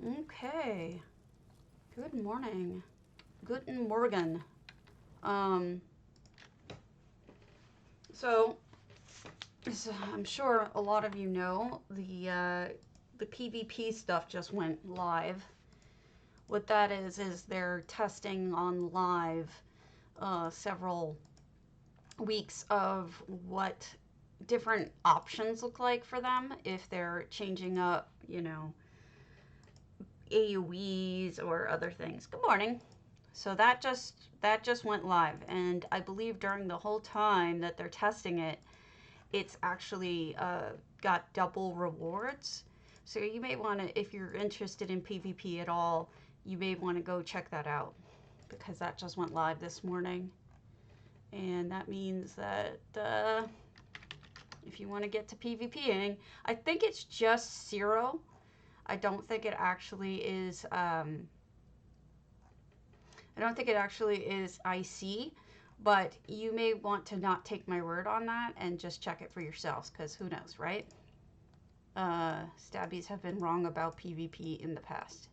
Okay. Good morning. Guten Morgen. So, as I'm sure a lot of you know, the PvP stuff just went live. What that is they're testing on live several weeks of what different options look like for them if they're changing up, you know, AoEs or other things. Good morning. So that just went live, and I believe during the whole time that they're testing it, it's actually got double rewards. So you may want to, if you're interested in PvP at all, you may want to go check that out, because that just went live this morning. And that means that if you want to get to PvPing, I think it's just 0. I don't think it actually is IC, but you may want to not take my word on that and just check it for yourselves, because who knows, right? Stabbies have been wrong about PvP in the past.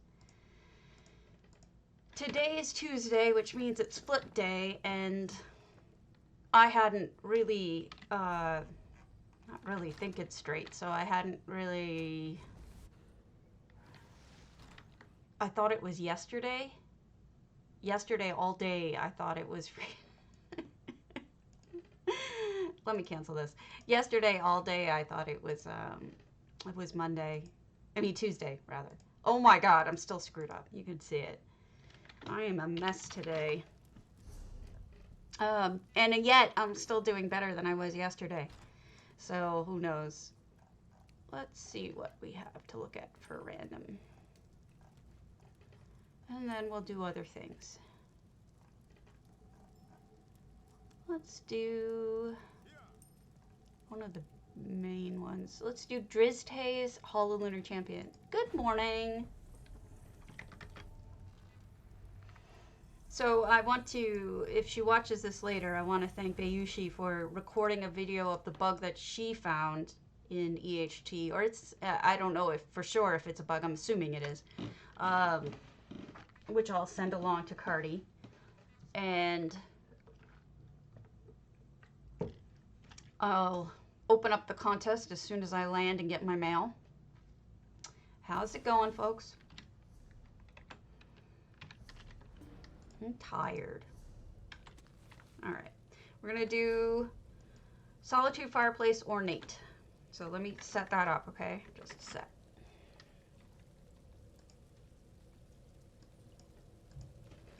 Today is Tuesday, which means it's flip day, and I hadn't really, not really thinking straight, so I hadn't really, I thought it was yesterday. Yesterday all day, I thought it was let me cancel this. Yesterday all day, I thought it was Monday. I mean, Tuesday, rather. Oh my God, I'm still screwed up. You can see it. I am a mess today. And yet, I'm still doing better than I was yesterday. So, who knows? Let's see what we have to look at for random. And then we'll do other things. Let's do one of the main ones. Let's do Driztay's Hollow Lunar Champion. Good morning. So I want to, if she watches this later, I want to thank Bayushi for recording a video of the bug that she found in EHT, or it's, I don't know if for sure if it's a bug, I'm assuming it is, which I'll send along to Cardi. And I'll open up the contest as soon as I land and get my mail. How's it going, folks? I'm tired. All right, we're gonna do Solitude Fireplace Ornate. So let me set that up, okay? Just a sec.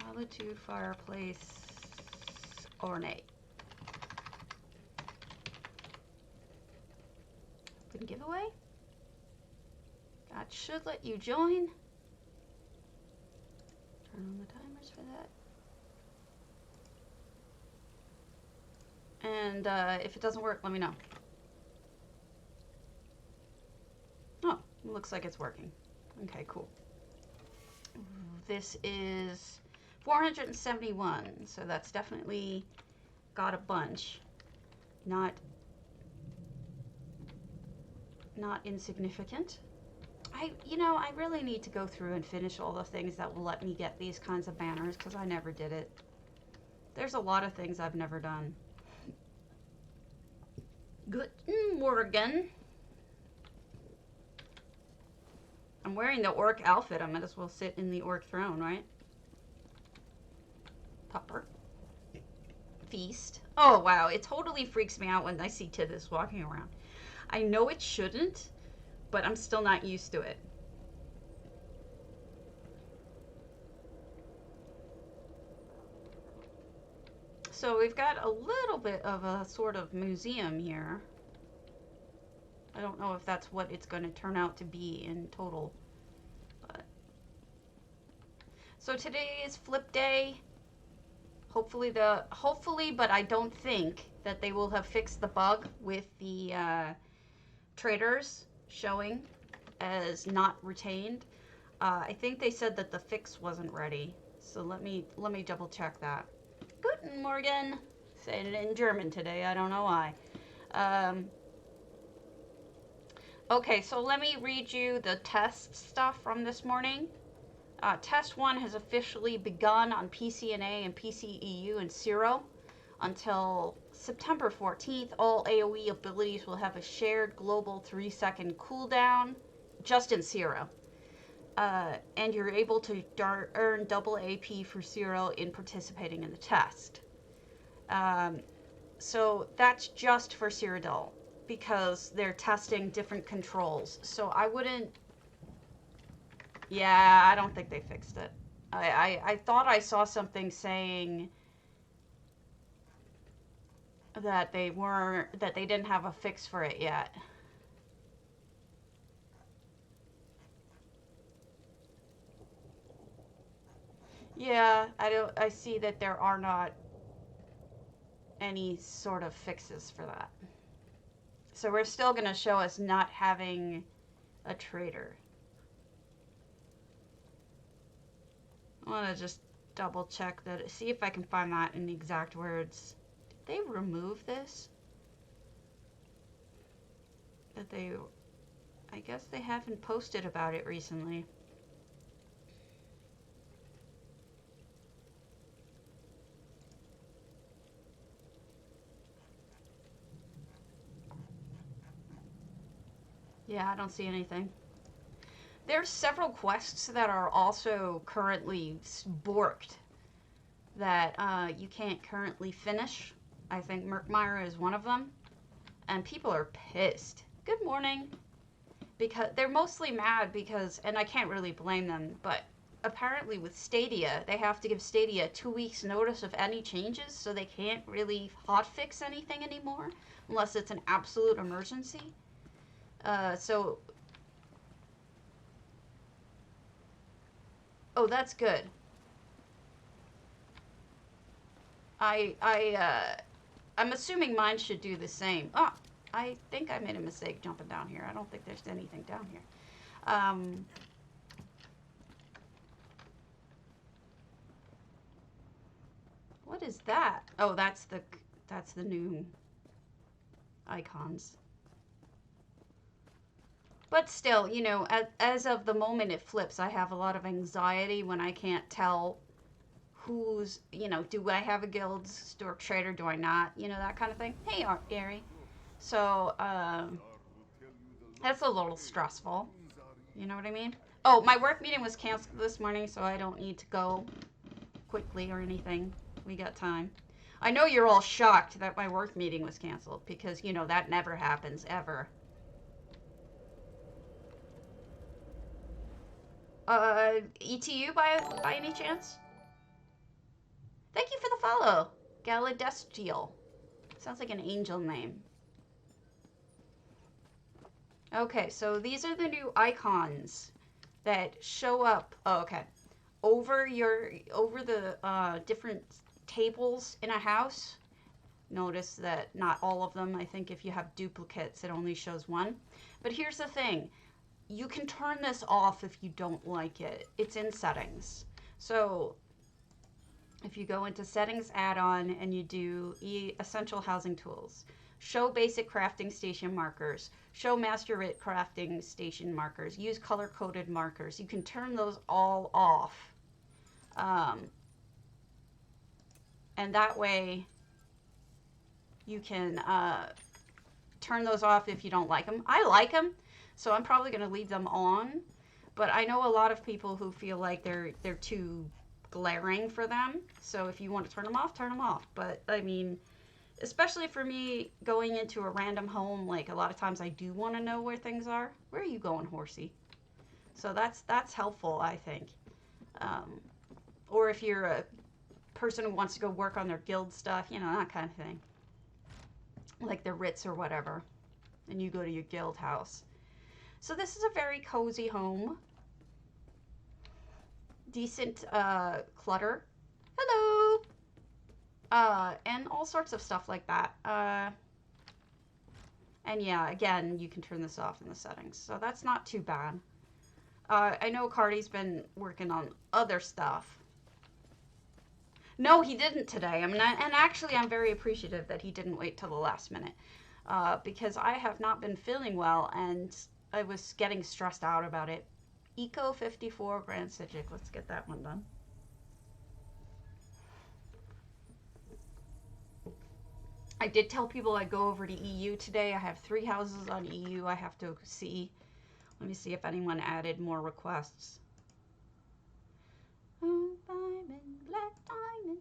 Solitude Fireplace Ornate. Open giveaway. That should let you join. Turn on the timers for that. And if it doesn't work, let me know. Oh, it looks like it's working. Okay, cool. This is 471, so that's definitely got a bunch. Not insignificant. I really need to go through and finish all the things that will let me get these kinds of banners, because I never did it. There's a lot of things I've never done. Guten Morgen. I'm wearing the orc outfit. I might as well sit in the orc throne, right? Pupper. Feast. Oh, wow. It totally freaks me out when I see Tithis walking around. I know it shouldn't, but I'm still not used to it. So we've got a little bit of a sort of museum here. I don't know if that's what it's going to turn out to be in total. But so today is flip day. Hopefully, but I don't think that they will have fixed the bug with the traders showing as not retained. I think they said that the fix wasn't ready. So let me double check that. Guten Morgen. Saying it in German today. I don't know why. Okay, so let me read you the test stuff from this morning. Test 1 has officially begun on PCNA and PCEU and Zero. Until September 14th, all AoE abilities will have a shared global 3-second cooldown, just in Zero. And you're able to earn double AP for Zero in participating in the test. So that's just for Cyrodiil, because they're testing different controls. So I wouldn't... Yeah, I don't think they fixed it. I thought I saw something saying that they didn't have a fix for it yet. Yeah, I see that there are not any sort of fixes for that. So we're still going to show us not having a trader. I want to just double check that, see if I can find that in the exact words. Did they remove this? I guess they haven't posted about it recently. Yeah, I don't see anything. There's several quests that are also currently borked that you can't currently finish. I think Murkmire is one of them. And people are pissed. Good morning. Because they're mostly mad because, and I can't really blame them, but apparently with Stadia, they have to give Stadia 2 weeks notice of any changes, so they can't really hotfix anything anymore unless it's an absolute emergency. Oh, that's good. I'm assuming mine should do the same. Ah, I think I made a mistake jumping down here. I don't think there's anything down here. What is that? Oh, that's the new icons. But still, you know, as of the moment it flips, I have a lot of anxiety when I can't tell who's, you know, do I have a guild store trader, do I not, you know, that kind of thing. Hey, Gary. So, that's a little stressful. You know what I mean? Oh, my work meeting was canceled this morning, so I don't need to go quickly or anything. We got time. I know you're all shocked that my work meeting was canceled because, you know, that never happens, ever. ETU by any chance? Thank you for the follow. Bordeciel. Sounds like an angel name. Okay, so these are the new icons that show up. Oh, okay. Over the different tables in a house. Notice that not all of them. I think if you have duplicates, it only shows one. But here's the thing. You can turn this off if you don't like it. It's in settings. So if you go into settings add-on and you do essential housing tools, show basic crafting station markers, show master writ crafting station markers, use color-coded markers. You can turn those all off. And that way you can turn those off if you don't like them. I like them, so I'm probably going to leave them on. But I know a lot of people who feel like they're too glaring for them. So if you want to turn them off, turn them off. But I mean, especially for me going into a random home, like a lot of times I do want to know where things are. Where are you going, horsey? So that's helpful, I think. Or if you're a person who wants to go work on their guild stuff, you know, that kind of thing. Like the Ritz or whatever. And you go to your guild house. So this is a very cozy home. Decent clutter. Hello! And all sorts of stuff like that. And yeah, again, you can turn this off in the settings. So that's not too bad. I know Cardi's been working on other stuff. No, he didn't today. I mean, and actually I'm very appreciative that he didn't wait till the last minute. Because I have not been feeling well, and I was getting stressed out about it. Eco 54 Grand Psijic. Let's get that one done. I did tell people I'd go over to EU today. I have 3 houses on EU I have to see. Let me see if anyone added more requests. Oh, diamond, black diamond.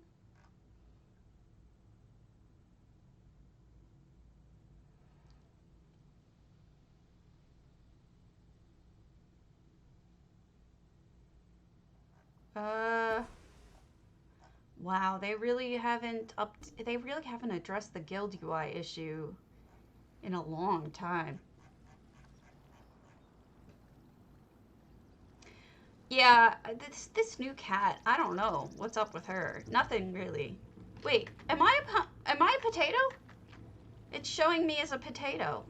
Wow, they really haven't addressed the guild UI issue in a long time. Yeah, this new cat, I don't know what's up with her. Nothing really. Wait, am I a potato? It's showing me as a potato.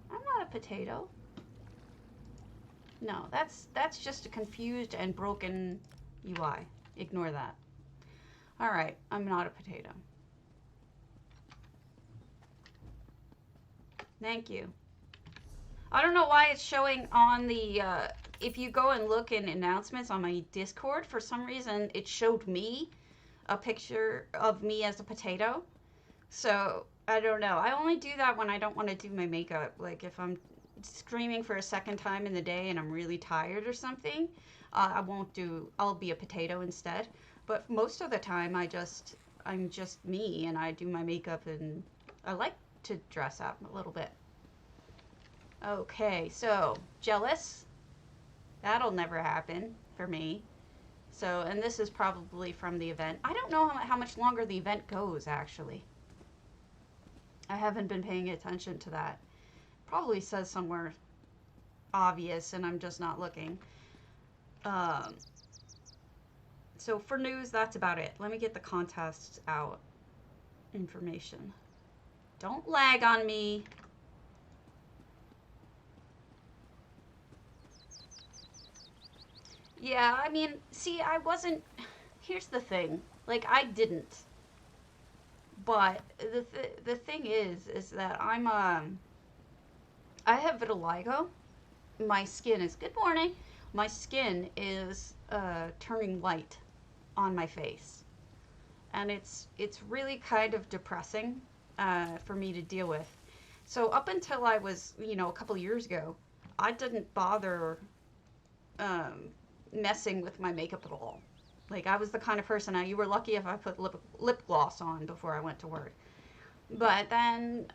I'm not a potato. No, that's just a confused and broken UI. Ignore that. All right, I'm not a potato. Thank you. I don't know why it's showing on the, if you go and look in announcements on my Discord, for some reason it showed me a picture of me as a potato. So, I don't know. I only do that when I don't want to do my makeup. Like if I'm screaming for a second time in the day and I'm really tired or something, I'll be a potato instead. But most of the time I'm just me and I do my makeup and I like to dress up a little bit. Okay, so jealous. That'll never happen for me. So, and this is probably from the event. I don't know how much longer the event goes, actually. I haven't been paying attention to that. Probably says somewhere obvious and I'm just not looking. So for news, that's about it. Let me get the contests out. Information. Don't lag on me. Yeah, I mean, see, here's the thing. Like, I didn't. But the thing is that I have vitiligo. My skin is, good morning. My skin is turning white on my face. And it's really kind of depressing for me to deal with. So up until I was, a couple years ago, I didn't bother messing with my makeup at all. Like, I was the kind of person, you were lucky if I put lip gloss on before I went to work. But then,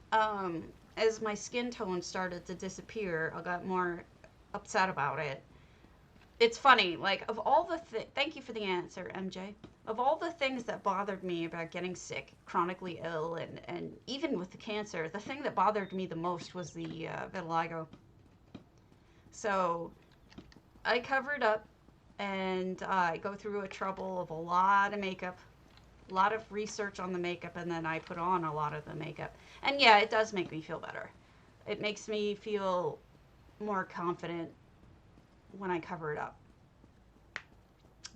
as my skin tone started to disappear, I got more upset about it. It's funny, like, of all the thank you for the answer, MJ. Of all the things that bothered me about getting sick, chronically ill, and even with the cancer, the thing that bothered me the most was the vitiligo. So, I covered up, and I go through a trouble of a lot of makeup, a lot of research on the makeup, and then I put on a lot of the makeup. And yeah, it does make me feel better. It makes me feel more confident when I cover it up.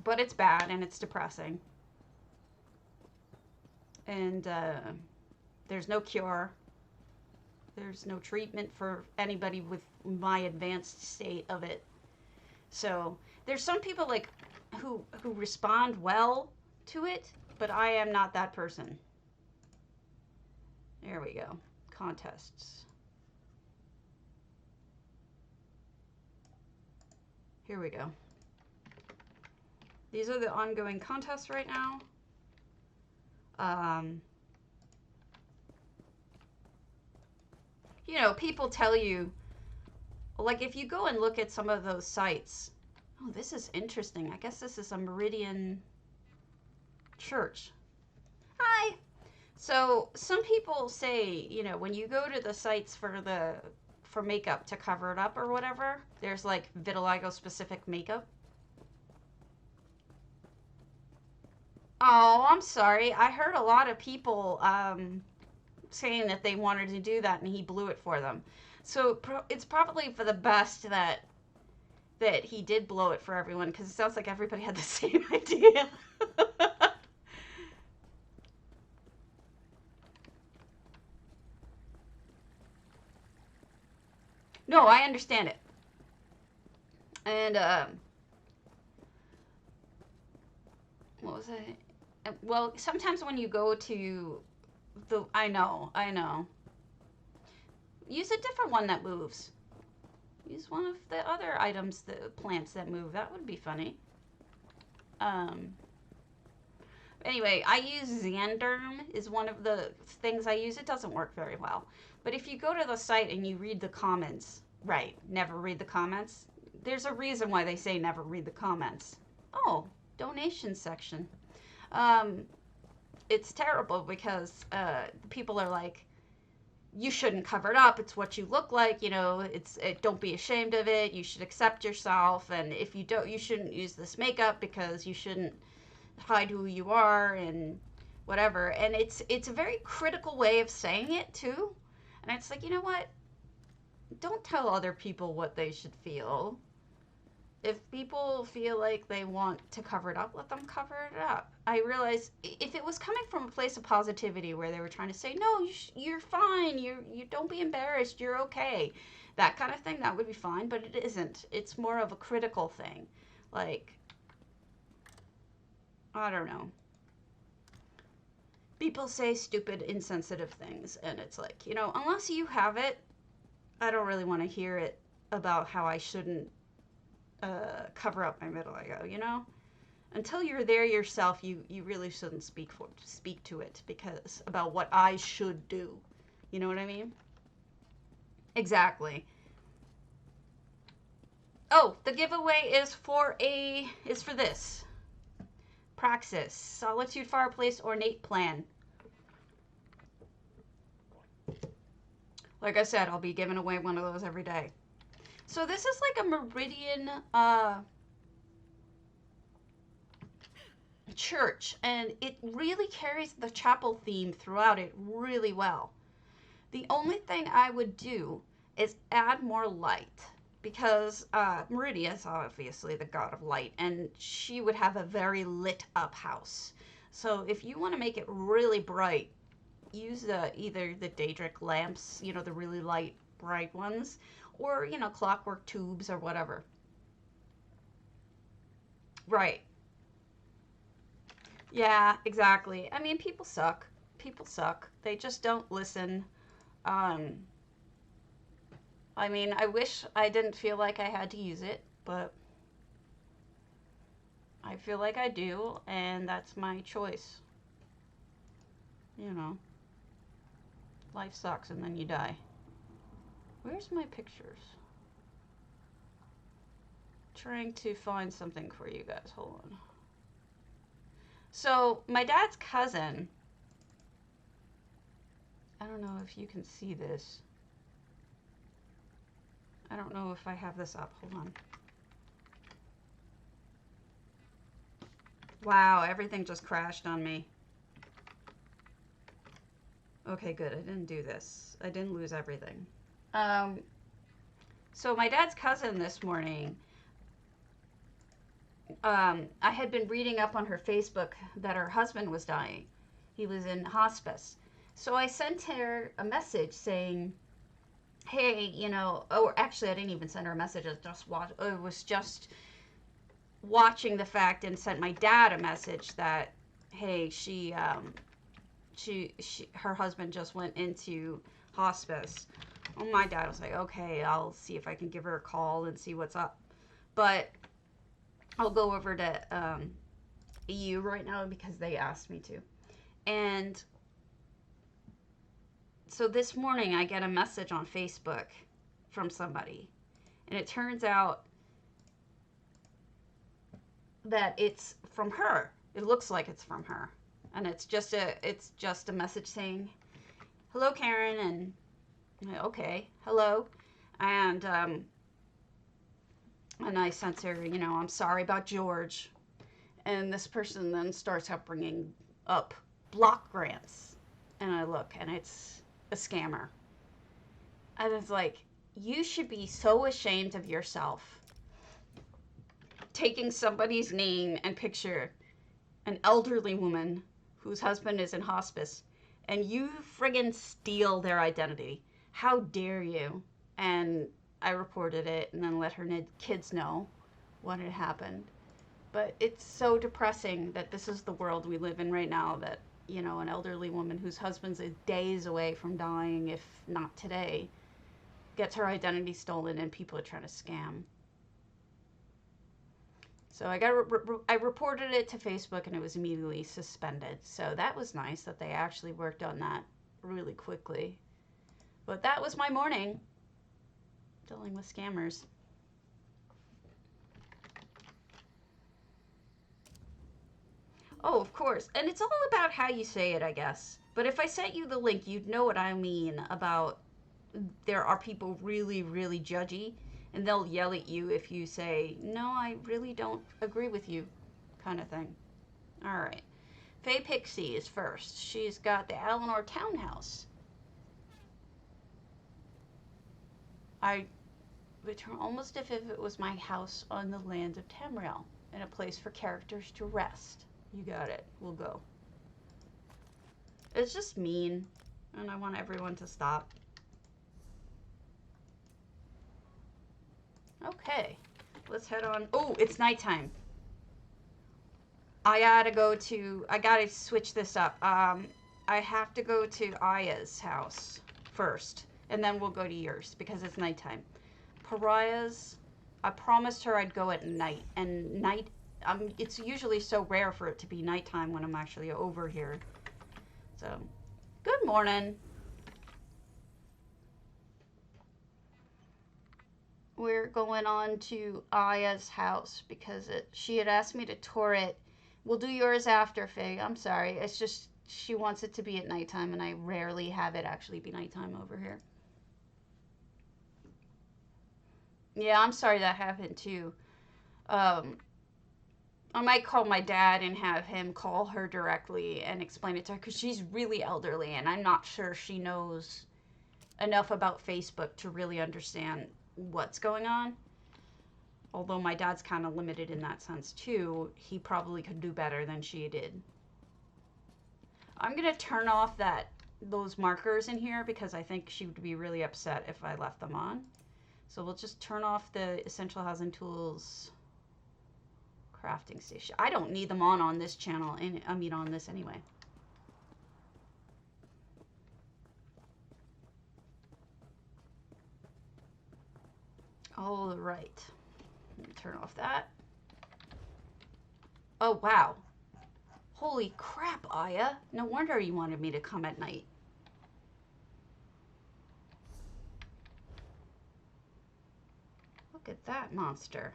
But it's bad and it's depressing. And there's no cure. There's no treatment for anybody with my advanced state of it. So there's some people like who respond well to it, but I am not that person. There we go. Contests. Here we go. These are the ongoing contests right now. People tell you, like, if you go and look at some of those sites, oh, this is interesting. I guess this is a Meridian church. Hi. So some people say, when you go to the sites for makeup to cover it up or whatever, there's like vitiligo specific makeup. Oh, I'm sorry. I heard a lot of people saying that they wanted to do that and he blew it for them. So it's probably for the best that he did blow it for everyone, because it sounds like everybody had the same idea. No, I understand it. And, what was it? Well, sometimes when you go to I know. Use a different one that moves. Use one of the other items, the plants that move. That would be funny. Anyway, I use Xanderm is one of the things I use. It doesn't work very well. But if you go to the site and you read the comments, right, never read the comments. There's a reason why they say never read the comments. Oh, donation section. It's terrible because people are like, you shouldn't cover it up. It's what you look like. You know, don't be ashamed of it. You should accept yourself. And if you don't, you shouldn't use this makeup because you shouldn't hide who you are and whatever. And it's a very critical way of saying it too. And it's like, you know what? Don't tell other people what they should feel. If people feel like they want to cover it up, let them cover it up. I realize if it was coming from a place of positivity where they were trying to say, no, you're fine, you don't be embarrassed, you're okay, that kind of thing, that would be fine, but it isn't. It's more of a critical thing. Like, I don't know. People say stupid, insensitive things, and it's like, you know, unless you have it, I don't really want to hear it about how I shouldn't cover up my vitiligo, you know? Until you're there yourself, you really shouldn't speak to it because about what I should do. You know what I mean? Exactly. Oh, the giveaway is for this. Praxis, Solitude Fireplace Ornate Plan. Like I said, I'll be giving away one of those every day. So this is like a Meridian church, and it really carries the chapel theme throughout it really well. The only thing I would do is add more light, because Meridia is obviously the god of light, and she would have a very lit up house. So if you want to make it really bright, use either the Daedric lamps, you know, the really light, bright ones, or, you know, clockwork tubes or whatever. Right. Yeah, exactly. I mean, people suck. People suck. They just don't listen. Um, I mean, I wish I didn't feel like I had to use it, but I feel like I do, and that's my choice. You know, life sucks and then you die. Where's my pictures? Trying to find something for you guys. Hold on. So, my dad's cousin, I don't know if you can see this. I don't know if I have this up. Hold on. Wow, everything just crashed on me. Okay, good. I didn't do this. I didn't lose everything. So my dad's cousin this morning, I had been reading up on her Facebook that her husband was dying. He was in hospice. So I sent her a message saying, hey, you know, or actually I didn't even send her a message. I was just watching the fact and sent my dad a message that, hey, her husband just went into hospice. Oh, my dad was like, okay, I'll see if I can give her a call and see what's up. But I'll go over to EU right now because they asked me to. And so this morning I get a message on Facebook from somebody. And it turns out that it's from her. It looks like it's from her. And it's just a message saying, hello, Karen, and okay, hello. And I sent her, you know, I'm sorry about George. And this person then starts up bringing up block grants. And I look, and it's a scammer. And it's like, you should be so ashamed of yourself taking somebody's name and picture, an elderly woman whose husband is in hospice, and you friggin' steal their identity. How dare you? And I reported it and then let her kids know what had happened. But it's so depressing that this is the world we live in right now, that, you know, an elderly woman whose husband's days away from dying, if not today, gets her identity stolen and people are trying to scam. So I reported it to Facebook and it was immediately suspended. So that was nice that they actually worked on that really quickly. But that was my morning dealing with scammers. Oh, of course. And it's all about how you say it, I guess. But if I sent you the link, you'd know what I mean about there are people really, really judgy, and they'll yell at you if you say, no, I really don't agree with you, kind of thing. All right. Faye Pixie is first. She's got the Alinor townhouse. I return almost as if it was my house on the land of Tamriel, and a place for characters to rest. You got it. We'll go. It's just mean, and I want everyone to stop. Okay, let's head on. Oh, it's nighttime. I gotta switch this up. I have to go to Aya's house first, and then we'll go to yours, because it's nighttime. Pariah's, I promised her I'd go at night, and it's usually so rare for it to be nighttime when I'm actually over here. So, good morning. We're going on to Aya's house because she had asked me to tour it. We'll do yours after, Faye. I'm sorry. It's just she wants it to be at nighttime, and I rarely have it actually be nighttime over here. Yeah, I'm sorry that happened too. I might call my dad and have him call her directly and explain it to her, because she's really elderly and I'm not sure she knows enough about Facebook to really understand what's going on. Although my dad's kind of limited in that sense too, he probably could do better than she did. I'm gonna turn off those markers in here because I think she would be really upset if I left them on. So we'll just turn off the Essential Housing Tools crafting station. I don't need them on this channel, and I mean on this anyway. All right. Turn off that. Oh, wow. Holy crap, Aya. No wonder you wanted me to come at night. Look at that monster.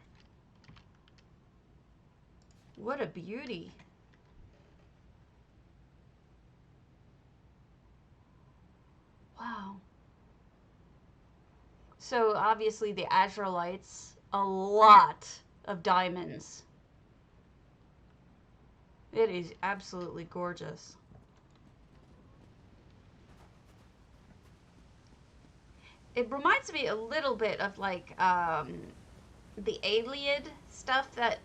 What a beauty. Wow. So obviously the Azraelites, a lot of diamonds. It is absolutely gorgeous. It reminds me a little bit of like the Alien stuff that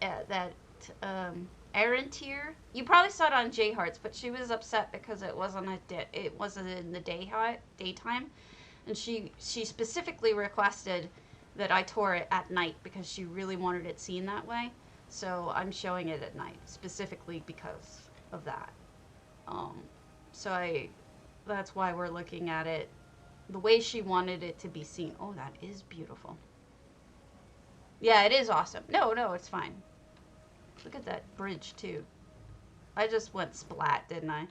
Erentier. You probably saw it on J Hearts, but she was upset because it wasn't in the daytime, and she specifically requested that I tour it at night because she really wanted it seen that way. So I'm showing it at night specifically because of that. That's why we're looking at it the way she wanted it to be seen. Oh, that is beautiful. Yeah, it is awesome. No, it's fine. Look at that bridge, too. I just went splat, didn't I?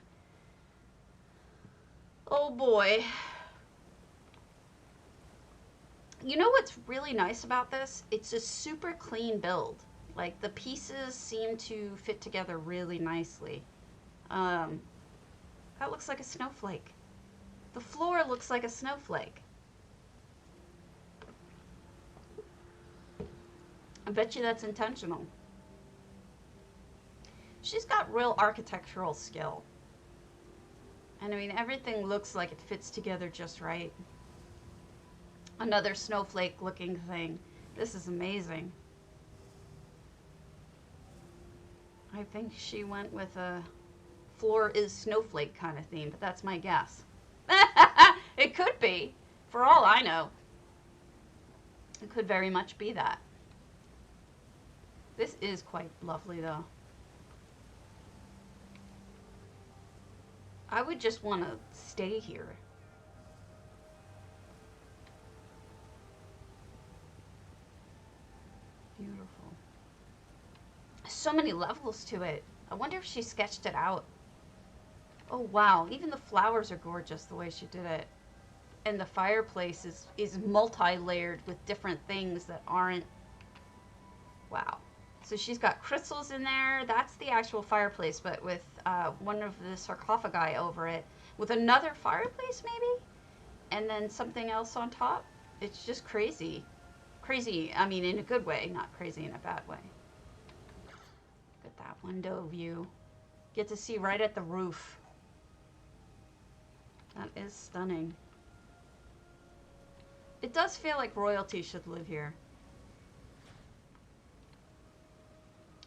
Oh, boy. You know what's really nice about this? It's a super clean build. Like, the pieces seem to fit together really nicely. That looks like a snowflake. The floor looks like a snowflake. I bet you that's intentional. She's got real architectural skill. And I mean, everything looks like it fits together just right. Another snowflake looking thing. This is amazing. I think she went with a floor is snowflake kind of theme, but that's my guess. It could be, for all I know. It could very much be that. This is quite lovely, though. I would just want to stay here. Beautiful. So many levels to it. I wonder if she sketched it out. Oh, wow. Even the flowers are gorgeous the way she did it. And the fireplace is multi-layered with different things that aren't... Wow. So she's got crystals in there. That's the actual fireplace, but with one of the sarcophagi over it. With another fireplace, maybe? And then something else on top. It's just crazy. Crazy, I mean, in a good way, not crazy in a bad way. Look at that window view. Get to see right at the roof. That is stunning. It does feel like royalty should live here.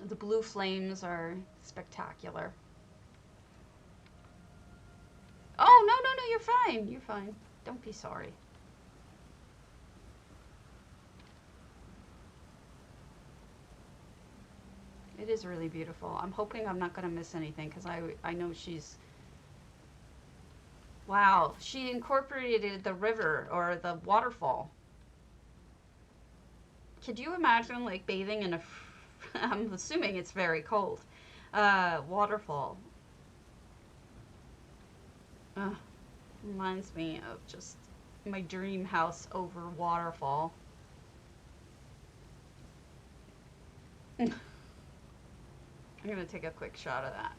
The blue flames are spectacular. Oh, no, no, no, you're fine. You're fine. Don't be sorry. It is really beautiful. I'm hoping I'm not going to miss anything because I know she's... Wow, she incorporated the river or the waterfall. Could you imagine like bathing in a... I'm assuming it's very cold. Waterfall. Reminds me of just my dream house over waterfall. I'm gonna take a quick shot of that.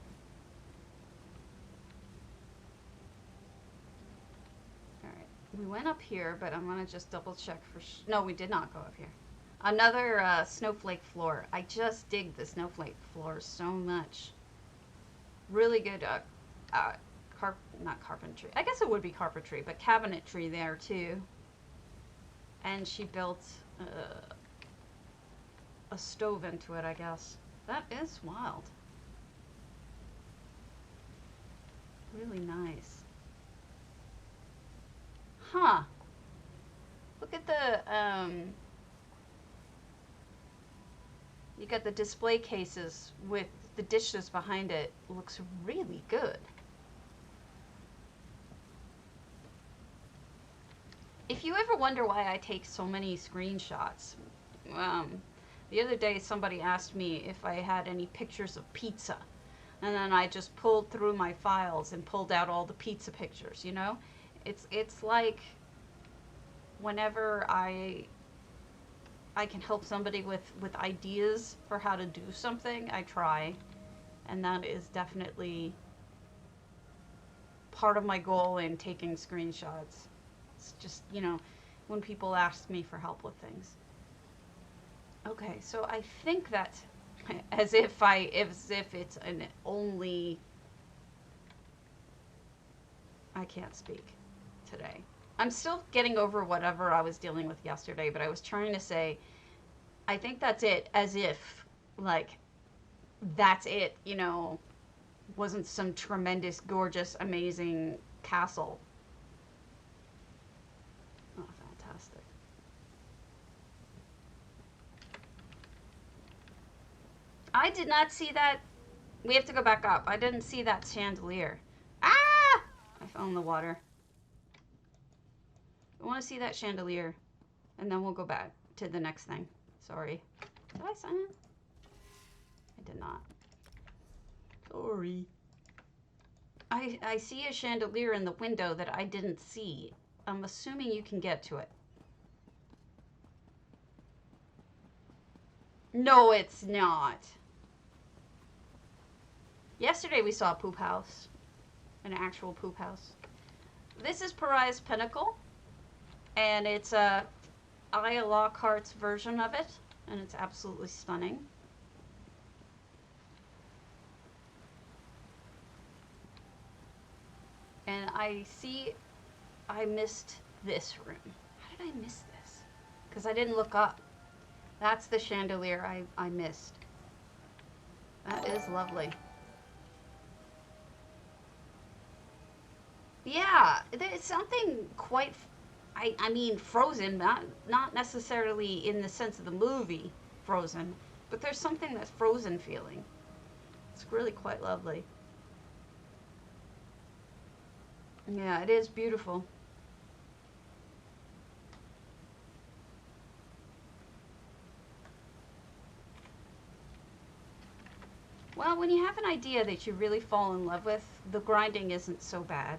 Alright, we went up here, but I'm gonna just double check for no, we did not go up here. Another snowflake floor. I just dig the snowflake floors so much. Really good, not carpentry. I guess it would be carpentry, but cabinetry there too. And she built a stove into it, I guess. That is wild. Really nice. Huh. Look at the, you got the display cases with the dishes behind it. Looks really good. If you ever wonder why I take so many screenshots, the other day somebody asked me if I had any pictures of pizza. And then I just pulled through my files and pulled out all the pizza pictures, you know? It's like whenever I can help somebody with ideas for how to do something, I try. And that is definitely part of my goal in taking screenshots. It's just, you know, when people ask me for help with things. Okay, so I think that as if it's an only... I can't speak today. I'm still getting over whatever I was dealing with yesterday, but I was trying to say, I think that's it, as if, like, that's it, you know, wasn't some tremendous, gorgeous, amazing castle. Oh, fantastic. I did not see that. We have to go back up. I didn't see that chandelier. Ah! I fell in the water. I want to see that chandelier. And then we'll go back to the next thing. Sorry. Did I sign it? I did not. Sorry. I see a chandelier in the window that I didn't see. I'm assuming you can get to it. No, it's not. Yesterday we saw a poop house. An actual poop house. This is Pariah's Pinnacle. And it's a Lockhart's version of it. And it's absolutely stunning. And I missed this room. How did I miss this? Because I didn't look up. That's the chandelier I missed. That is lovely. Yeah, there's something quite I mean frozen, not necessarily in the sense of the movie Frozen, but there's something that's frozen feeling. It's really quite lovely. Yeah, it is beautiful. Well, when you have an idea that you really fall in love with, the grinding isn't so bad.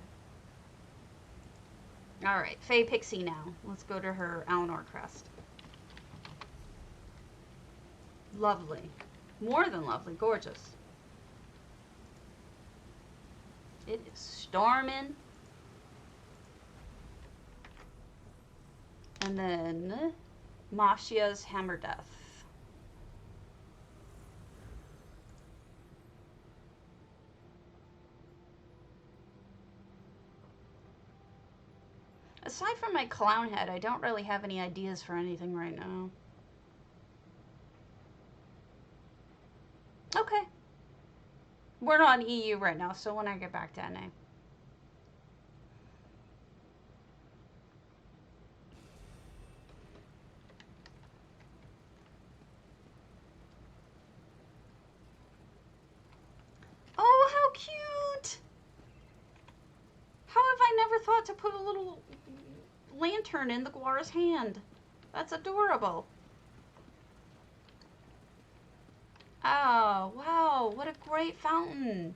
Alright, Faye Pixie now. Let's go to her Alinor crest. Lovely. More than lovely. Gorgeous. It is storming. And then Mashia's Hammerdeath. Aside from my clown head, I don't really have any ideas for anything right now. Okay. We're not in EU right now, so when I get back to NA. Oh, how cute! How have I never thought to put a little lantern in the Guara's hand? That's adorable. Oh, wow, what a great fountain.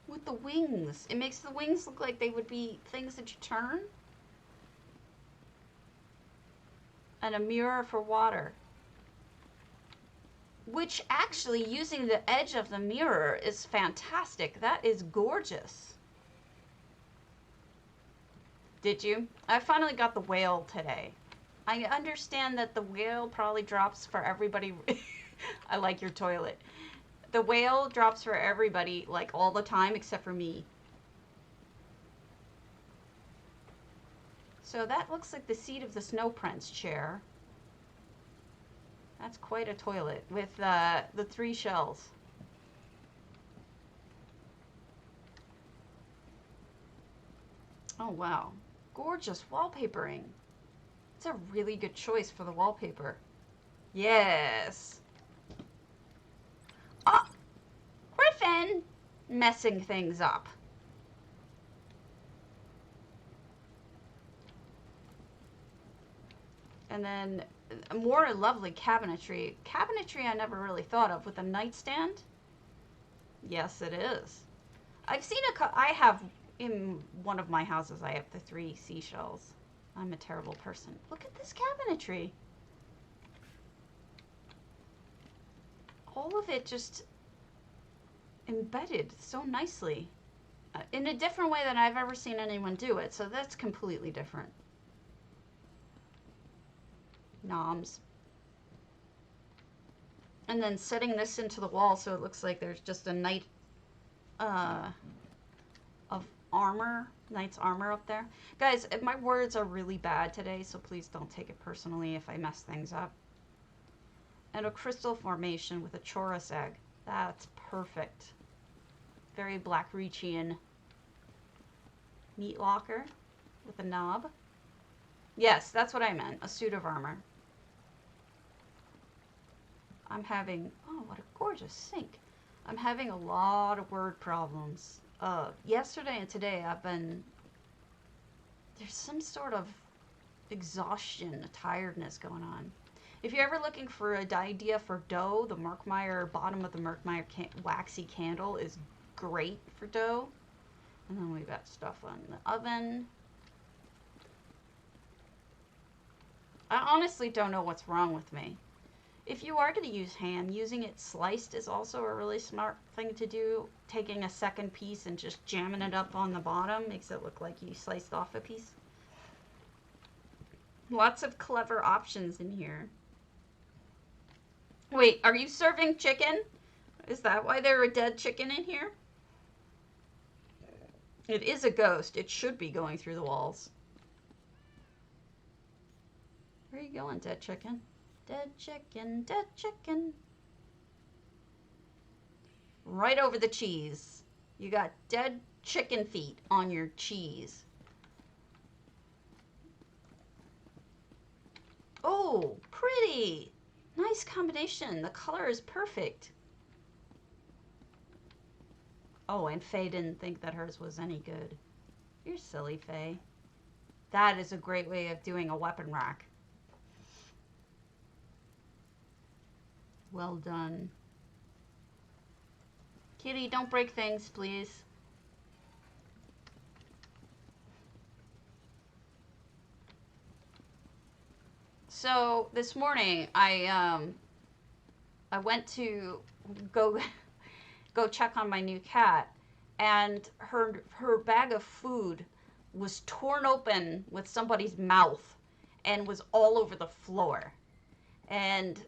With the wings. It makes the wings look like they would be things that you turn. And a mirror for water. Which actually, using the edge of the mirror is fantastic. That is gorgeous. Did you? I finally got the whale today. I understand that the whale probably drops for everybody. I like your toilet. The whale drops for everybody, like, all the time, except for me. So that looks like the seat of the Snow Prince chair. That's quite a toilet with the 3 shells. Oh, wow. Gorgeous wallpapering. It's a really good choice for the wallpaper. Yes. Oh, Griffin! Messing things up. And then more lovely cabinetry. Cabinetry I never really thought of with a nightstand. Yes, it is. I've seen I have, in one of my houses, I have the 3 seashells. I'm a terrible person. Look at this cabinetry. All of it just embedded so nicely. In a different way than I've ever seen anyone do it. So that's completely different. Noms. And then setting this into the wall so it looks like there's just a knight of armor, knight's armor up there. Guys, my words are really bad today, so please don't take it personally if I mess things up. And a crystal formation with a chorus egg. That's perfect. Very Black Reachian meat locker with a knob. Yes, that's what I meant. A suit of armor. I'm having, oh, what a gorgeous sink. I'm having a lot of word problems. Yesterday and today I've been, there's some sort of exhaustion, tiredness going on. If you're ever looking for an idea for dough, the Merkmeyer, bottom of the Merkmeyer waxy candle is great for dough. And then we've got stuff on the oven. I honestly don't know what's wrong with me. If you are going to use ham, using it sliced is also a really smart thing to do. Taking a second piece and just jamming it up on the bottom makes it look like you sliced off a piece. Lots of clever options in here. Wait, are you serving chicken? Is that why there's a dead chicken in here? It is a ghost. It should be going through the walls. Where are you going, dead chicken? Dead chicken, dead chicken. Right over the cheese. You got dead chicken feet on your cheese. Oh, pretty. Nice combination. The color is perfect. Oh, and Faye didn't think that hers was any good. You're silly, Faye. That is a great way of doing a weapon rack. Well done. Kitty, don't break things, please. So this morning, I went to go check on my new cat, and her bag of food was torn open with somebody's mouth and was all over the floor. And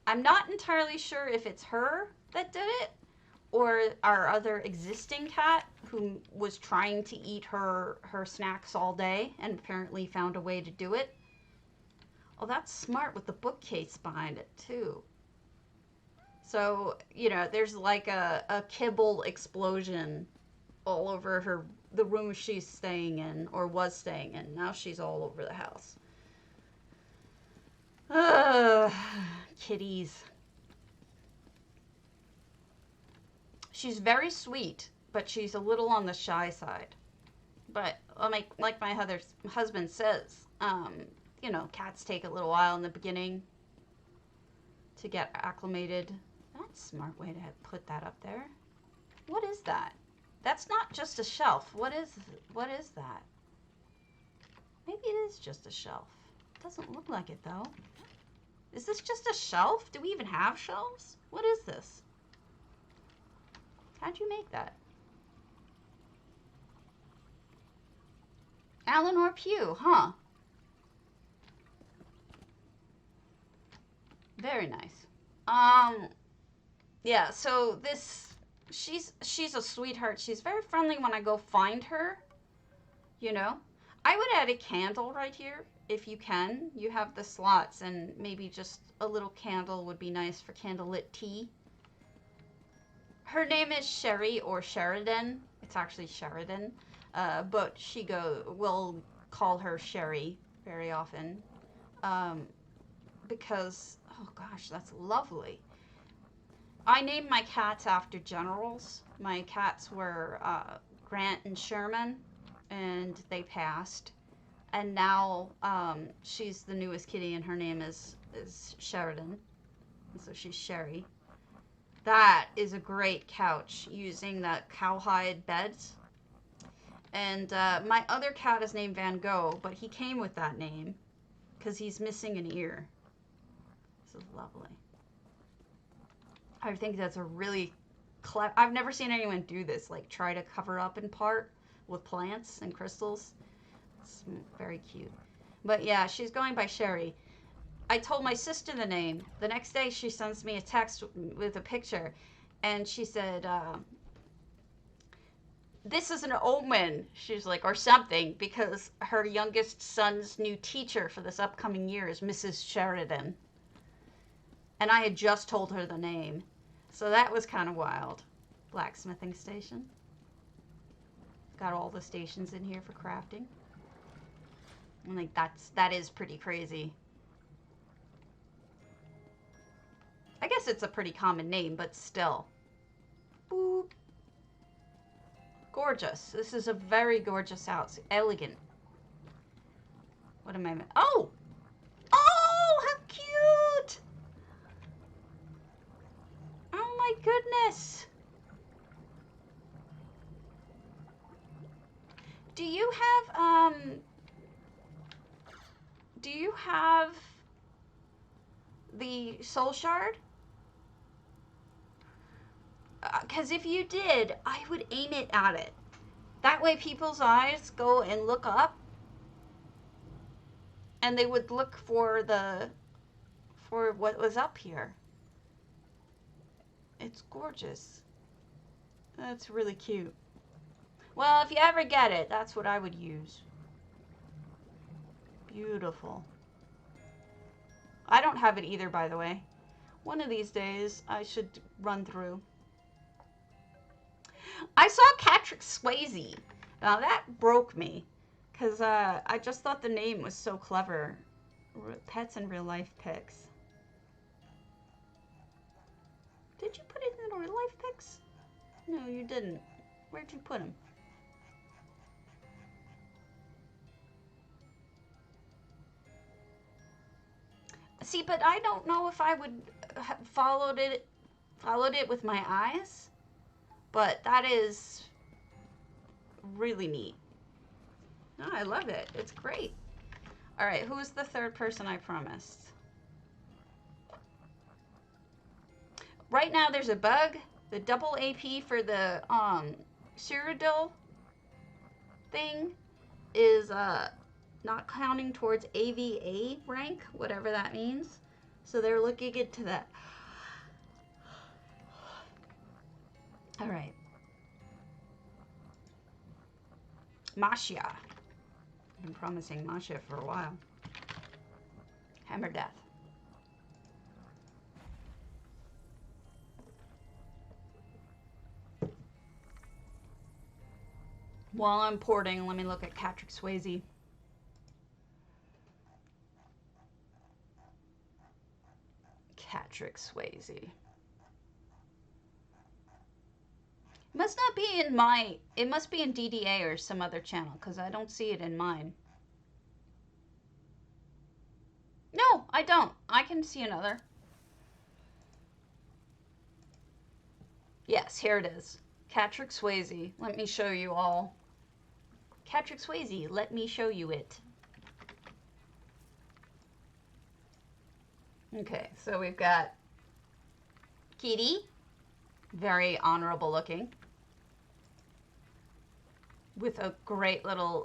I'm not entirely sure if it's her that did it or our other existing cat who was trying to eat her snacks all day and apparently found a way to do it. Oh, that's smart with the bookcase behind it too. So, you know, there's like a kibble explosion all over the room she's staying in or was staying in. Now she's all over the house. Kitties. She's very sweet, but she's a little on the shy side. But like my husband says, you know, cats take a little while in the beginning to get acclimated. That's a smart way to put that up there. What is that? That's not just a shelf. What is that? Maybe it is just a shelf. Doesn't look like it though. Is this just a shelf? Do we even have shelves? What is this? How'd you make that? Alinor Pugh, huh? Very nice. Yeah, so she's a sweetheart. She's very friendly when I go find her, you know. I would add a candle right here if you can. You have the slots, and maybe just a little candle would be nice for candlelit tea. Her name is Sherry or Sheridan. It's actually Sheridan, but we'll call her Sherry very often, because, oh gosh, that's lovely. I named my cats after generals. My cats were Grant and Sherman, and they passed. And now she's the newest kitty, and her name is Sheridan. And so she's Sherry. That is a great couch using the cowhide beds. And my other cat is named Van Gogh, but he came with that name because he's missing an ear. This is lovely. I think that's a really clever... I've never seen anyone do this, like try to cover up in part with plants and crystals. It's very cute. But yeah, she's going by Sherry. I told my sister the name. The next day she sends me a text with a picture, and she said, this is an omen, she's like, or something, because her youngest son's new teacher for this upcoming year is Mrs. Sheridan. And I had just told her the name. So that was kind of wild. Blacksmithing station. Got all the stations in here for crafting. I'm like, that is pretty crazy. I guess it's a pretty common name, but still. Boop. Gorgeous. This is a very gorgeous house. Elegant. What am I... Oh! Oh, how cute! Oh my goodness. Do you have the soul shard? Because if you did, I would aim it at it. That way people's eyes go and look up, and they would look for what was up here. It's gorgeous. That's really cute. Well, if you ever get it, that's what I would use. Beautiful. I don't have it either, by the way. One of these days, I should run through. I saw Patrick Swayze. Now, that broke me, because I just thought the name was so clever. pets and real life pics. Did you put it in the real life pics? No, you didn't. Where'd you put them? See, but I don't know if I would have followed it with my eyes. But that is really neat. No, I love it. It's great. All right, who's the third person I promised? Right now, there's a bug. The double AP for the Cyrodiil thing is not counting towards AVA rank, whatever that means. So they're looking into that. All right. Masha. I've been promising Masha for a while. Hammerdeath. While I'm porting, let me look at Catrick Swayze. Catrick Swayze. Must not be in my, it must be in DDA or some other channel, because I don't see it in mine. No, I don't. I can see another. Yes, here it is. Catrick Swayze. Let me show you all. Catrick Swayze, let me show you it. Okay, so we've got Kitty. Very honorable looking. With a great little,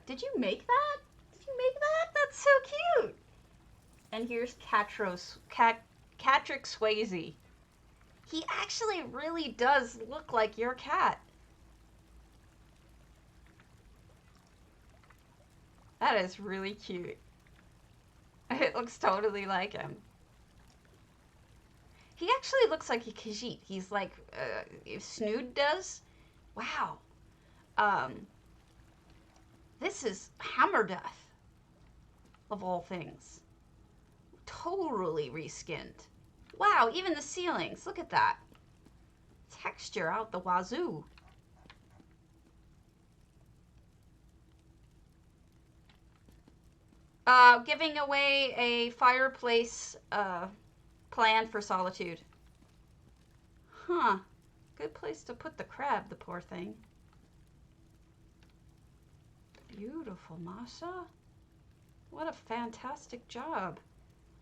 did you make that? Did you make that? That's so cute. And here's Catrick Swayze. He actually really does look like your cat. That is really cute. It looks totally like him. He actually looks like a Khajiit. He's like, Snood does. Wow. This is Hammerdeath, of all things. Totally reskinned. Wow, even the ceilings. Look at that. Texture out the wazoo. Giving away a fireplace plan for Solitude. Huh. Good place to put the crab, the poor thing. Beautiful, Masha. What a fantastic job.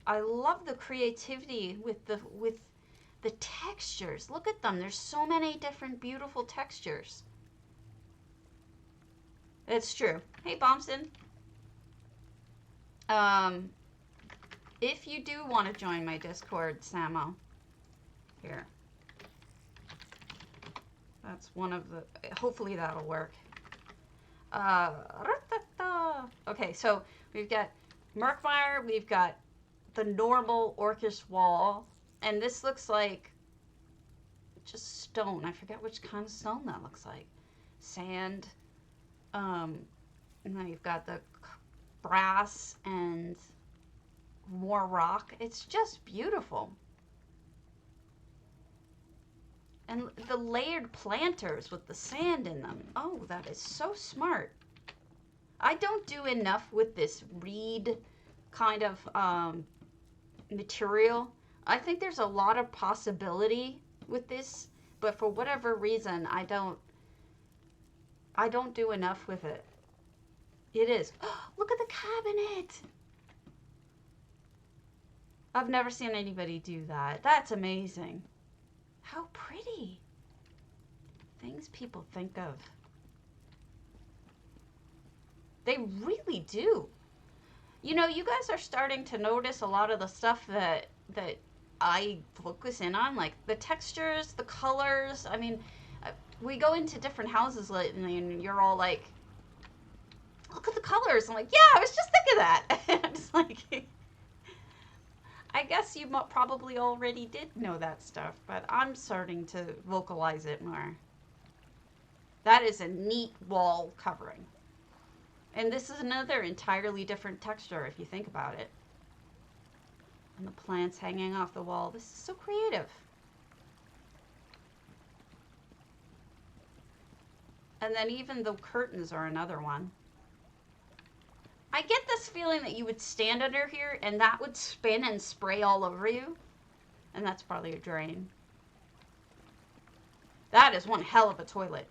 I love the creativity with the textures. Look at them. There's so many different beautiful textures. It's true. Hey, Bompson. If you do want to join my Discord, Samo, here. That's one of the, hopefully that'll work. Okay, so we've got Murkmire, we've got the normal Orcish wall, and this looks like just stone. I forget which kind of stone that looks like. Sand. And then you've got the brass and more rock. It's just beautiful. And the layered planters with the sand in them. Oh, that is so smart. I don't do enough with this reed kind of material. I think there's a lot of possibility with this, but for whatever reason, I don't do enough with it. It is. Oh, look at the cabinet. I've never seen anybody do that. That's amazing. How pretty. Things people think of. They really do. You know, you guys are starting to notice a lot of the stuff that I focus in on, like the textures, the colors. I mean, we go into different houses lately and you're all like, look at the colors. I'm like, yeah, I was just thinking that. I'm just like, I guess you probably already did know that stuff, but I'm starting to vocalize it more. That is a neat wall covering. And this is another entirely different texture if you think about it. And the plants hanging off the wall. This is so creative. And then even the curtains are another one. I get this feeling that you would stand under here and that would spin and spray all over you. And that's probably a drain. That is one hell of a toilet.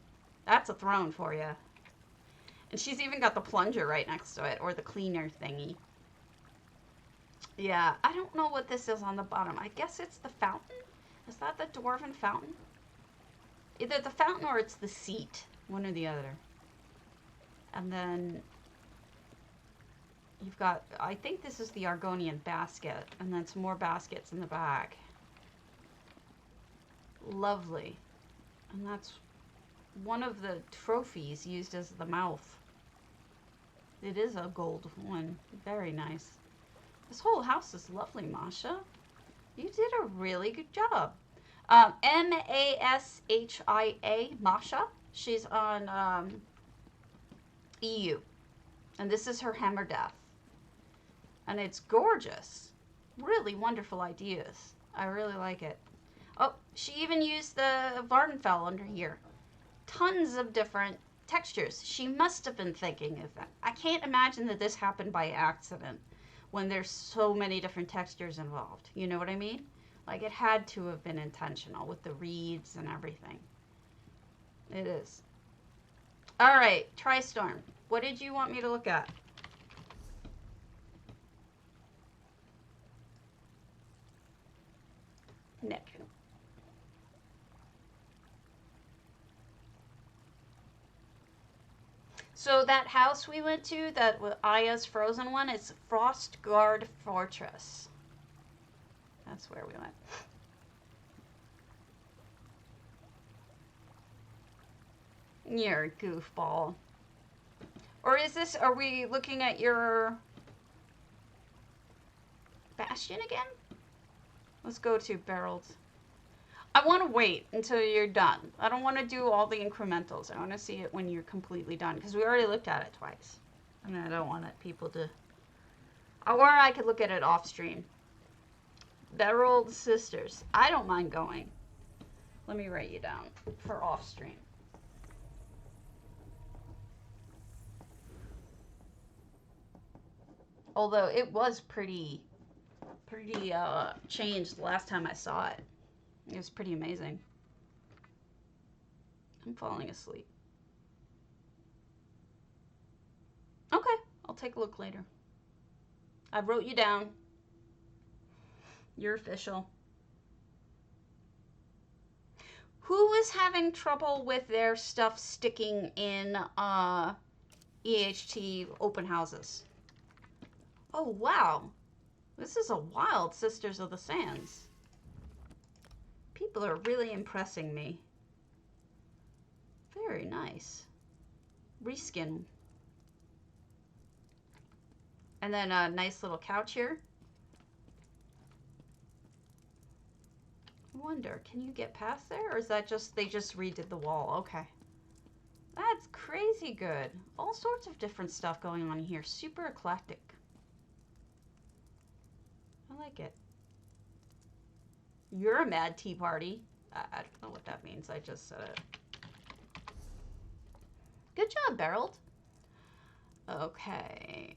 That's a throne for you. And she's even got the plunger right next to it, or the cleaner thingy. Yeah, I don't know what this is on the bottom. I guess it's the fountain? Is that the dwarven fountain? Either the fountain or it's the seat. One or the other. And then you've got, I think this is the Argonian basket. And then some more baskets in the back. Lovely. And that's one of the trophies used as the mouth. It is a gold one. Very nice. This whole house is lovely, Masha. You did a really good job. M-A-S-H-I-A, Masha. She's on EU. And this is her hammerdeath. And it's gorgeous. Really wonderful ideas. I really like it. Oh, she even used the Vardenfell under here. Tons of different textures. She must have been thinking of that. I can't imagine that this happened by accident when there's so many different textures involved. You know what I mean? Like, it had to have been intentional with the reeds and everything. It is. All right, Tristorm. What did you want me to look at? Nick. So that house we went to, that Aya's frozen one, is Frostguard Fortress. That's where we went. You're a goofball. Or is this, are we looking at your bastion again? Let's go to barreled. I want to wait until you're done. I don't want to do all the incrementals. I want to see it when you're completely done, because we already looked at it twice. And I don't want people to... Or I could look at it off stream. Barreled Sisters. I don't mind going. Let me write you down for off stream. Although it was pretty changed the last time I saw it. It was pretty amazing. I'm falling asleep. Okay, I'll take a look later. I wrote you down. You're official. Who is having trouble with their stuff sticking in EHT open houses? Oh, wow. This is a wild Sisters of the Sands. People are really impressing me. Very nice. Reskin. And then a nice little couch here. I wonder, can you get past there? Or is that just, they just redid the wall? Okay. That's crazy good. All sorts of different stuff going on here. Super eclectic. I like it. You're a mad tea party. I don't know what that means. I just said it. Good job, Barreled. Okay.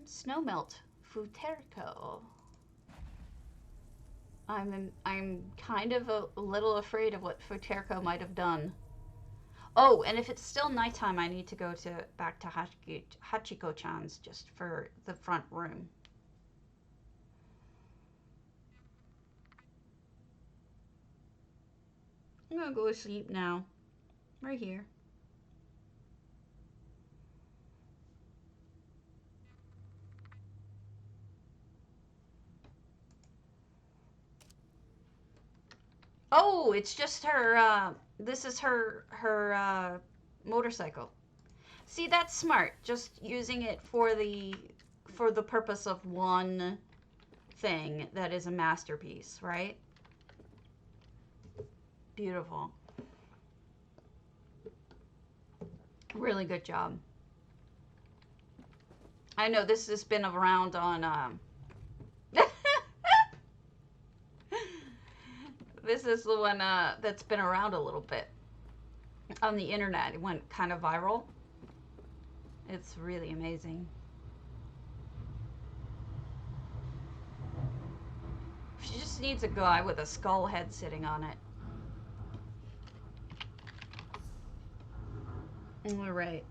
Snowmelt. Futerco. I'm kind of a little afraid of what Futerco might have done. Oh, and if it's still nighttime, I need to go back to Hachiko-chan's just for the front room. I'm gonna go to sleep now. Right here. Oh, it's just her, this is her motorcycle. See, that's smart. Just using it for the purpose of one thing that is a masterpiece, right? Beautiful. Really good job. I know this has been around on, this is the one that's been around a little bit on the internet. It went kind of viral. It's really amazing. She just needs a guy with a skull head sitting on it. All right.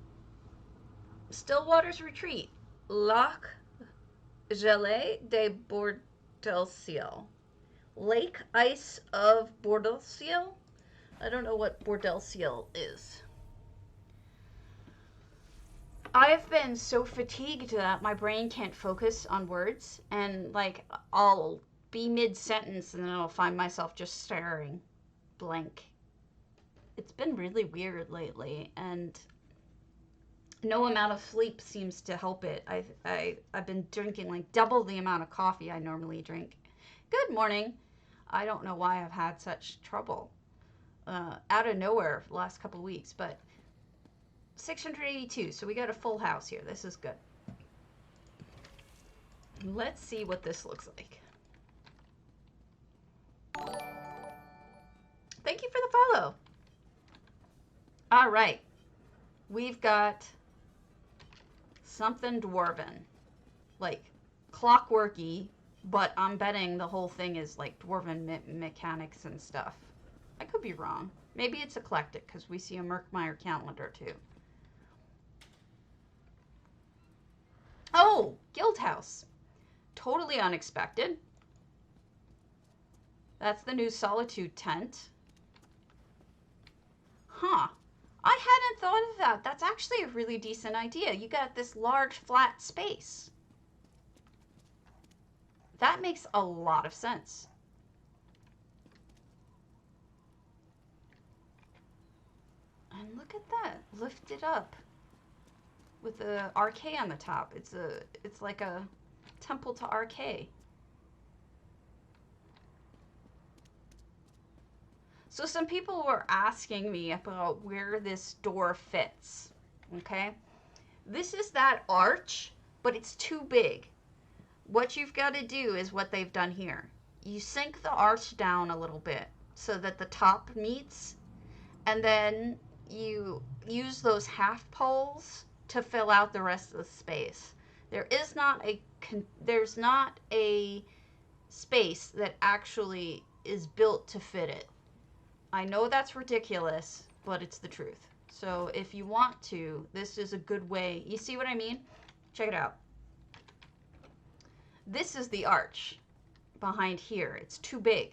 Stillwaters Retreat. Lac Gele de Bordeciel. Lake Ice of Bordeciel? I don't know what Bordeciel is. I've been so fatigued that my brain can't focus on words, and like I'll be mid-sentence and then I'll find myself just staring blank. It's been really weird lately, and no amount of sleep seems to help it. I've been drinking like double the amount of coffee I normally drink. Good morning. I don't know why I've had such trouble out of nowhere for the last couple of weeks, but 682, so we got a full house here. This is good. Let's see what this looks like. Thank you for the follow. All right. We've got something dwarven. Like clockworky, but I'm betting the whole thing is like dwarven mechanics and stuff. I could be wrong. Maybe it's eclectic because we see a Merkmeyer calendar too. Oh, Guild House. Totally unexpected. That's the new Solitude tent. Huh. I hadn't thought of that. That's actually a really decent idea. You got this large flat space. That makes a lot of sense. And look at that. Lifted up with the RK on the top. It's like a temple to RK. So some people were asking me about where this door fits, okay? This is that arch, but it's too big. What you've got to do is what they've done here. You sink the arch down a little bit so that the top meets, and then you use those half poles to fill out the rest of the space. There's not a space that actually is built to fit it. I know that's ridiculous, but it's the truth. So if you want to, this is a good way. You see what I mean? Check it out. This is the arch behind here. It's too big.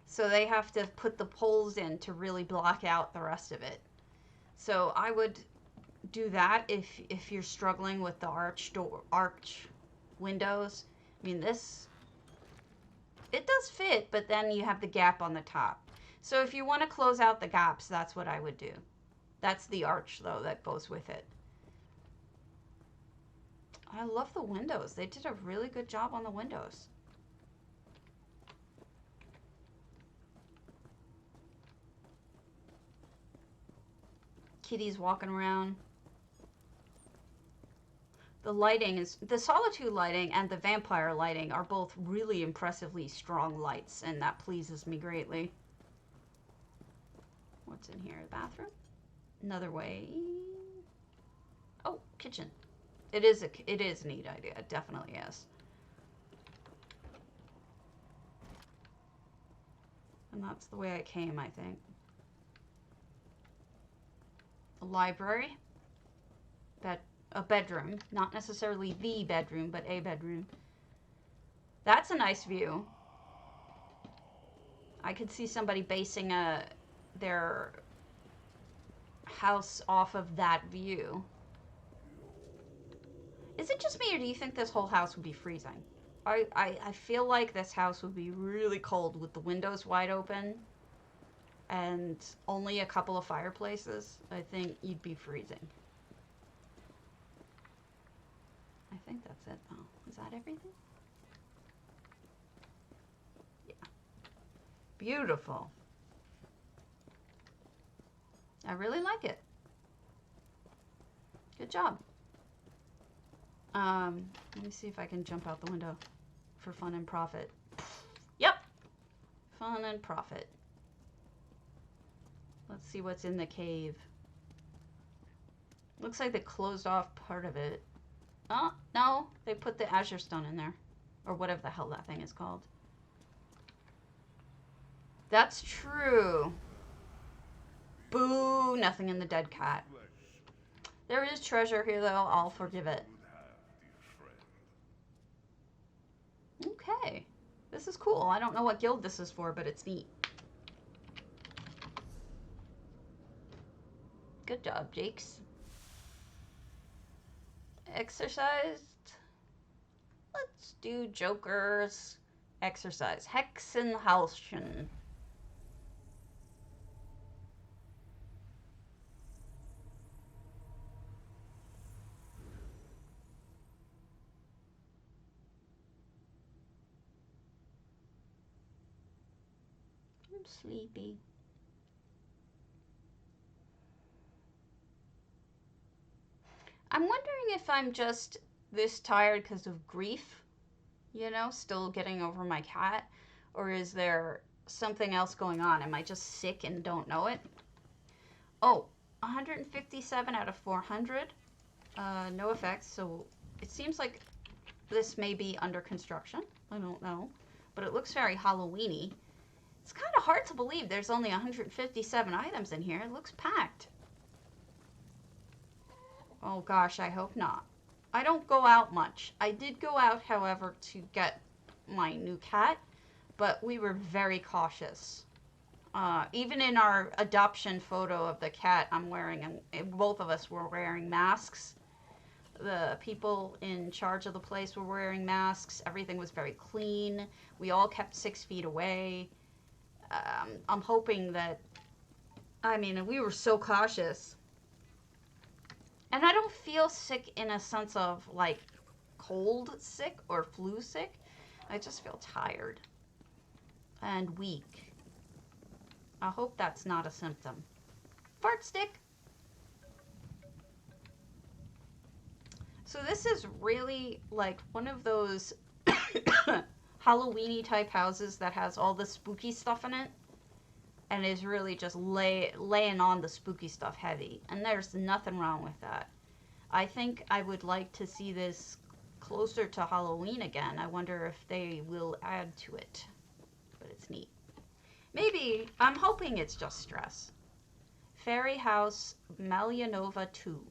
So they have to put the poles in to really block out the rest of it. So I would do that if you're struggling with the arch windows. I mean, it does fit, but then you have the gap on the top. So if you want to close out the gaps, that's what I would do. That's the arch, though, that goes with it. I love the windows. They did a really good job on the windows. Kitty's walking around. The lighting is, the Solitude lighting and the Vampire lighting are both really impressively strong lights, and that pleases me greatly. What's in here? The bathroom? Another way. Oh, kitchen. It is a neat idea. It definitely is. And that's the way I came, I think. A library. A bedroom. Not necessarily the bedroom, but a bedroom. That's a nice view. I could see somebody basing their house off of that view. Is it just me, or do you think this whole house would be freezing? I feel like this house would be really cold with the windows wide open and only a couple of fireplaces. I think you'd be freezing. I think that's it, though. Is that everything? Yeah. Beautiful. I really like it. Good job. Let me see if I can jump out the window for fun and profit. Yep. Fun and profit. Let's see what's in the cave. Looks like they closed off part of it. Oh, no. They put the azure stone in there. Or whatever the hell that thing is called. That's true. Boo. Nothing in the dead cat. There is treasure here, though. I'll forgive it. Okay. This is cool. I don't know what guild this is for, but it's neat. Good job, Jakes. Exorcised. Let's do Joker's exercise. Hexenhausen. I'm sleepy. I'm wondering if I'm just this tired because of grief, you know, still getting over my cat, or is there something else going on? Am I just sick and don't know it? Oh, 157 out of 400. No effects, so it seems like this may be under construction. I don't know, but it looks very Halloween-y. It's kind of hard to believe there's only 157 items in here. It looks packed. Oh gosh, I hope not. I don't go out much. I did go out, however, to get my new cat, but we were very cautious. Even in our adoption photo of the cat, both of us were wearing masks. The people in charge of the place were wearing masks. Everything was very clean. We all kept 6 feet away. I'm hoping that, I mean, we were so cautious. And I don't feel sick in a sense of, like, cold sick or flu sick. I just feel tired and weak. I hope that's not a symptom. Fart stick. So this is really, like, one of those Halloween-y type houses that has all the spooky stuff in it. And is really just laying on the spooky stuff heavy. And there's nothing wrong with that. I think I would like to see this closer to Halloween again. I wonder if they will add to it. But it's neat. Maybe, I'm hoping it's just stress. Fairy House Malyanova 2.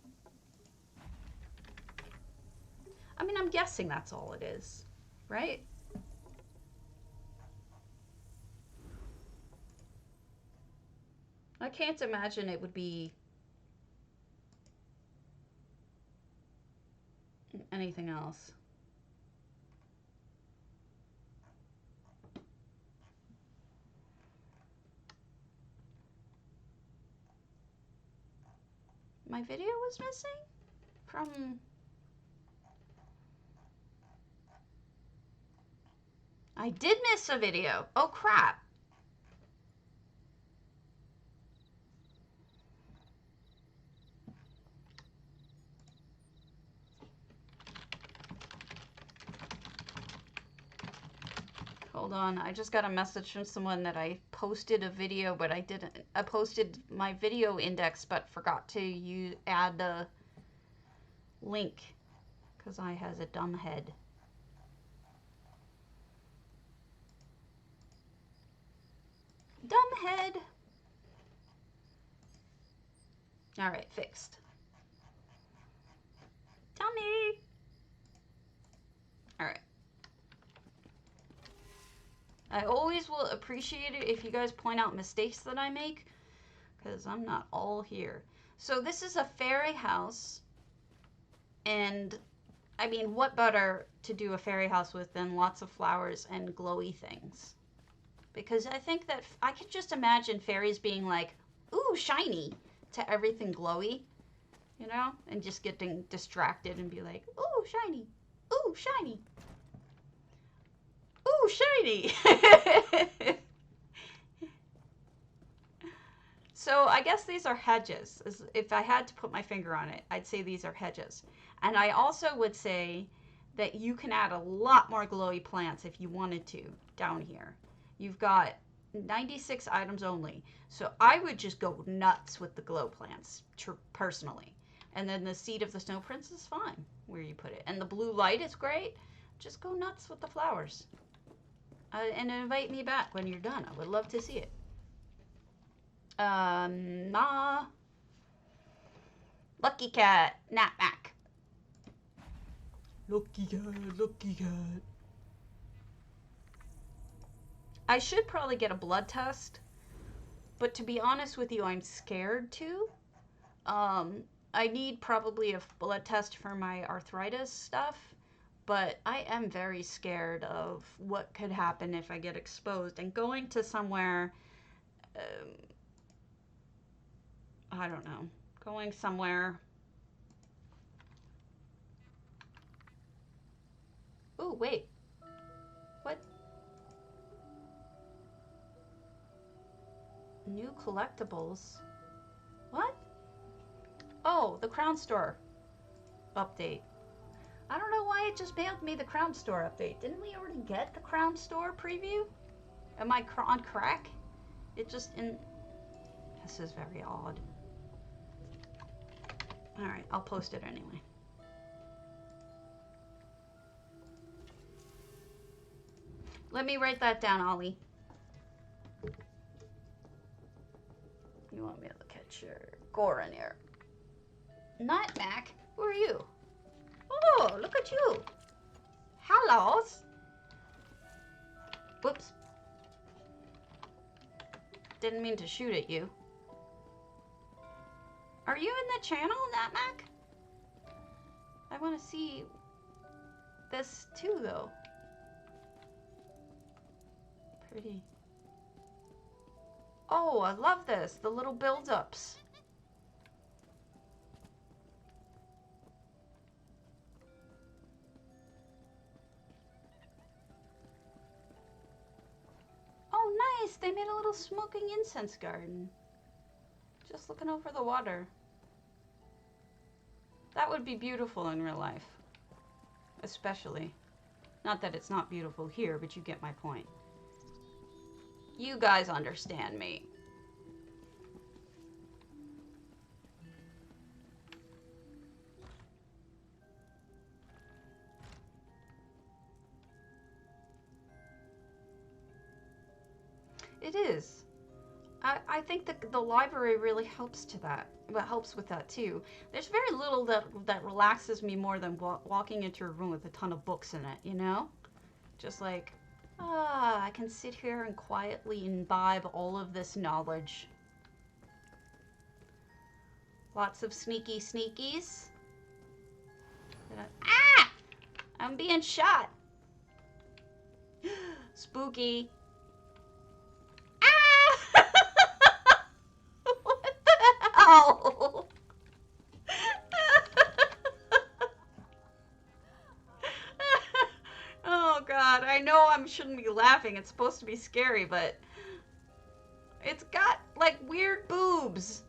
I mean, I'm guessing that's all it is. Right? I can't imagine it would be anything else. My video was missing from... I did miss a video. Oh, crap. Hold on, I just got a message from someone that I posted a video, but I didn't. I posted my video index, but forgot to add the link because I has a dumb head. Dumb head. All right, fixed. Dummy. All right. I always will appreciate it if you guys point out mistakes that I make, because I'm not all here. So this is a fairy house, and I mean, what better to do a fairy house with than lots of flowers and glowy things? Because I think that I could just imagine fairies being like, ooh, shiny, to everything glowy, you know, and just getting distracted and be like, ooh, shiny, ooh, shiny. Ooh, shiny! So I guess these are hedges. If I had to put my finger on it, I'd say these are hedges. And I also would say that you can add a lot more glowy plants if you wanted to down here. You've got 96 items only. So I would just go nuts with the glow plants, personally. And then the seed of the snow prince is fine where you put it. And the blue light is great. Just go nuts with the flowers. And invite me back when you're done. I would love to see it. Nah. Lucky cat, nat-mac. Lucky cat, lucky cat. I should probably get a blood test, but to be honest with you, I'm scared to. I need probably a blood test for my arthritis stuff, but I am very scared of what could happen if I get exposed. And going to somewhere, I don't know, going somewhere. Oh, wait. What? New collectibles? What? Oh, the Crown Store update. I don't know why it just mailed me the Crown Store update. Didn't we already get the Crown Store preview? Am I on crack? It just in... This is very odd. Alright, I'll post it anyway. Let me write that down, Ollie. You want me to look at your gore in here? nat-mac, who are you? Oh, look at you. Hellos. Whoops. Didn't mean to shoot at you. Are you in the channel, nat-mac? I want to see this too, though. Pretty. Oh, I love this. The little build-ups. Oh, nice. They made a little smoking incense garden. Just looking over the water. That would be beautiful in real life. Especially. Not that it's not beautiful here, but you get my point. You guys understand me. It is. I think that the library really helps to that. Well, helps with that too. There's very little that relaxes me more than walking into a room with a ton of books in it, you know? Just like, I can sit here and quietly imbibe all of this knowledge. Lots of sneaky sneakies. Ah! I'm being shot. Spooky. Ah! What the hell? Oh God, I know I shouldn't be laughing. It's supposed to be scary, but it's got like weird boobs.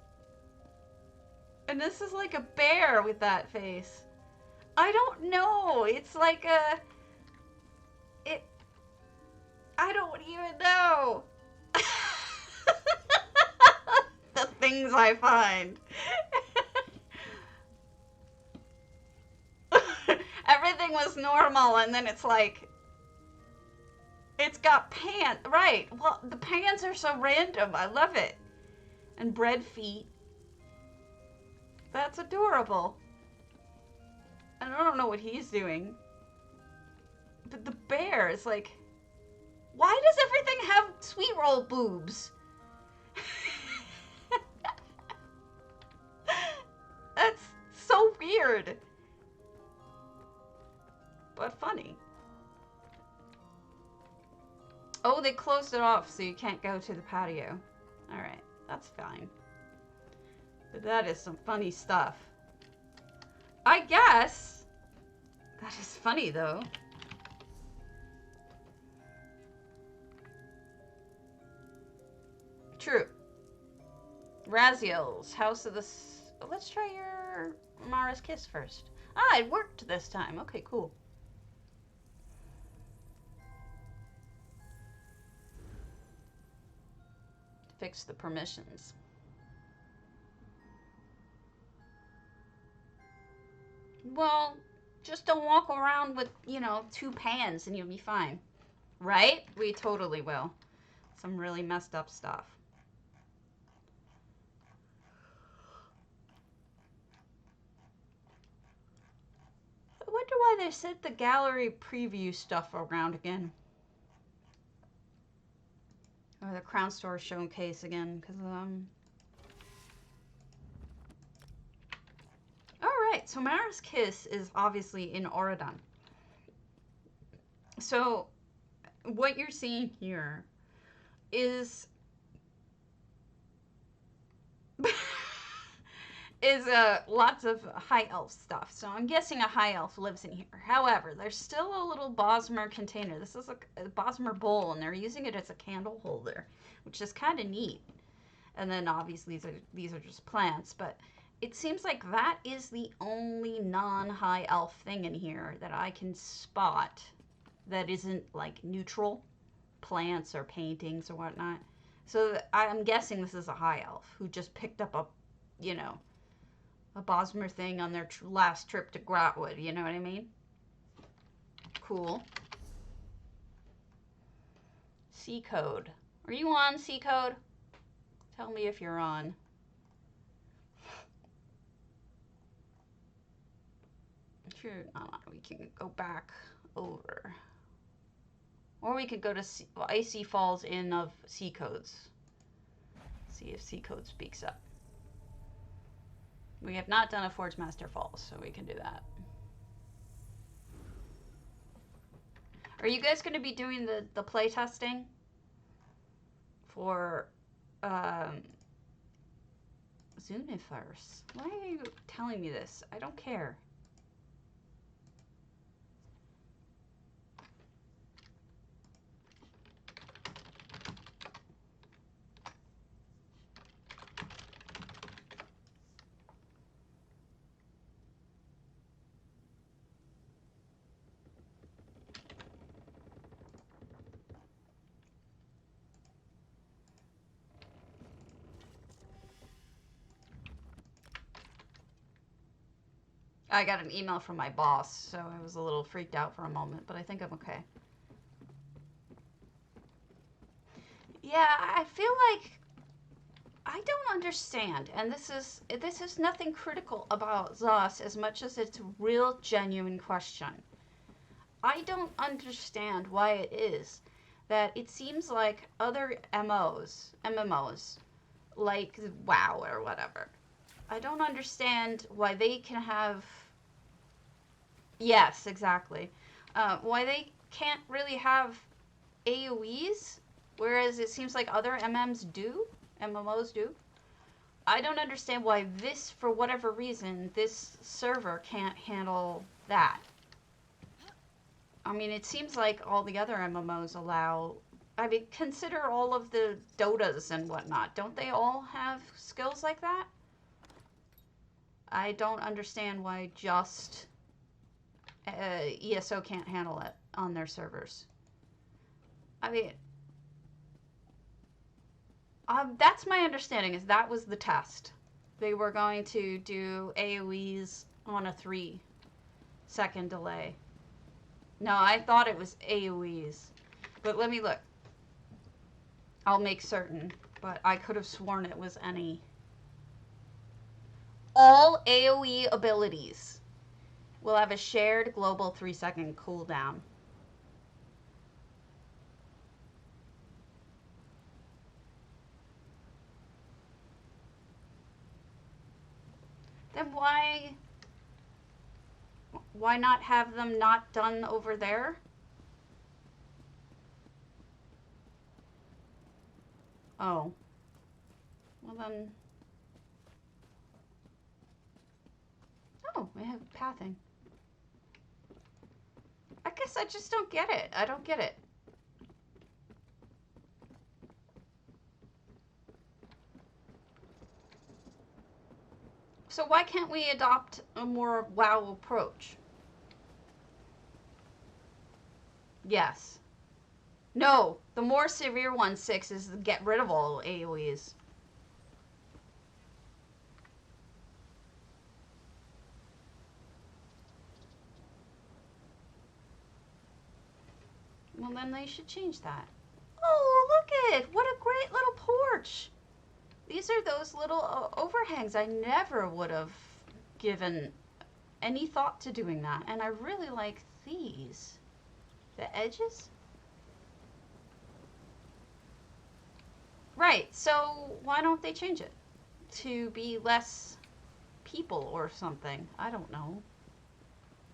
And this is like a bear with that face. I don't know. It's like I don't even know. The things I find. Everything was normal, and then it's like, it's got pants. Right. Well, the pants are so random. I love it. And bread feet. That's adorable. And I don't know what he's doing. But the bear is like, why does everything have sweet roll boobs? That's so weird. But funny. Oh, they closed it off so you can't go to the patio. Alright, that's fine. But that is some funny stuff. I guess. That is funny, though. True. Raziel's House of the... Let's try your Mara's Kiss first. Ah, it worked this time. Okay, cool. Fix the permissions. Well, just don't walk around with, you know, 2 pans and you'll be fine. Right? We totally will. Some really messed up stuff. I wonder why they sent the gallery preview stuff around again. Or the Crown Store showcase again, because Alright, so Mara's Kiss is obviously in Oregon. So, what you're seeing here is lots of high elf stuff. So I'm guessing a high elf lives in here. However, there's still a little Bosmer container. This is a Bosmer bowl, and they're using it as a candle holder, which is kind of neat. And then obviously these are just plants, but it seems like that is the only non-high elf thing in here that I can spot that isn't like neutral plants or paintings or whatnot. So I'm guessing this is a high elf who just picked up a, you know, a Bosmer thing on their last trip to Grotwood, you know what I mean? Cool. C code. Are you on, C code? Tell me if you're on. If you're not, we can go back over. Or we could go to Icy Falls Inn of C codes. See if C code speaks up. We have not done a Forgemaster Falls, so we can do that. Are you guys going to be doing the play testing for Zuniverse? Why are you telling me this? I don't care. I got an email from my boss, so I was a little freaked out for a moment, but I think I'm okay. Yeah, I feel like I don't understand, and this is nothing critical about Zos as much as it's a real genuine question. I don't understand why it is that it seems like other MMOs, like WoW or whatever, I don't understand why they can have... Yes, exactly. Why they can't really have AoEs, whereas it seems like other MMOs do. I don't understand why this, for whatever reason, this server can't handle that. I mean, it seems like all the other MMOs allow... I mean, consider all of the Dotas and whatnot. Don't they all have skills like that? I don't understand why just ESO can't handle it on their servers. I mean, that's my understanding, is that was the test. They were going to do AoEs on a 3-second delay. No, I thought it was AoEs. But let me look. I'll make certain, but I could have sworn it was any. All AoE abilities will have a shared global 3-second cooldown. Then why not have them not done over there? Oh. Well then... Oh, we have pathing. I guess I just don't get it. I don't get it. So why can't we adopt a more WoW approach? Yes. No, the more severe one, 6, is get rid of all AoEs. Well, then they should change that. Oh, look at it! What a great little porch! These are those little overhangs. I never would have given any thought to doing that. And I really like these. The edges? Right, so why don't they change it? To be less people or something. I don't know.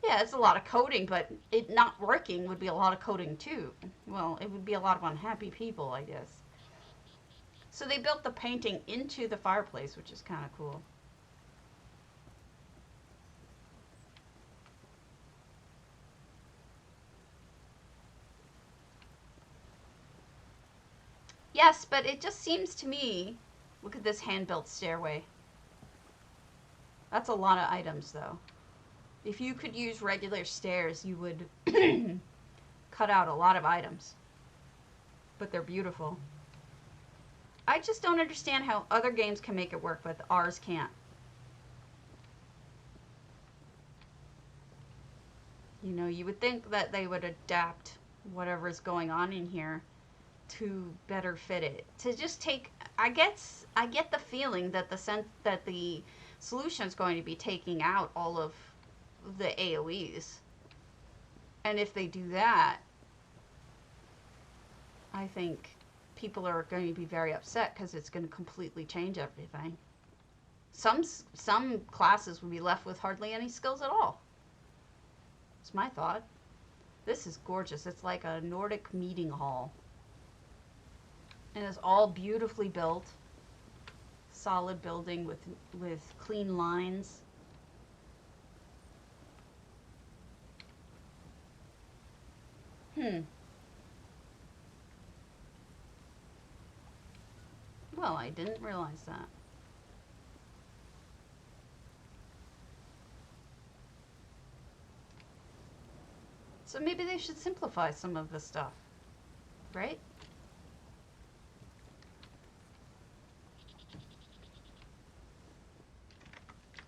Yeah, it's a lot of coding, but it not working would be a lot of coding too. Well, it would be a lot of unhappy people, I guess. So they built the painting into the fireplace, which is kind of cool. Yes, but it just seems to me, look at this hand-built stairway. That's a lot of items, though. If you could use regular stairs, you would cut out a lot of items. But they're beautiful. I just don't understand how other games can make it work, but ours can't. You know, you would think that they would adapt whatever's going on in here to better fit it. To just take, I get the feeling that the solution is going to be taking out all of the AoEs. And if they do that, I think people are going to be very upset because it's going to completely change everything. Some classes will be left with hardly any skills at all. It's my thought. This is gorgeous. It's like a Nordic meeting hall. And it's all beautifully built. Solid building with clean lines. Well, I didn't realize that. So maybe they should simplify some of the stuff, right?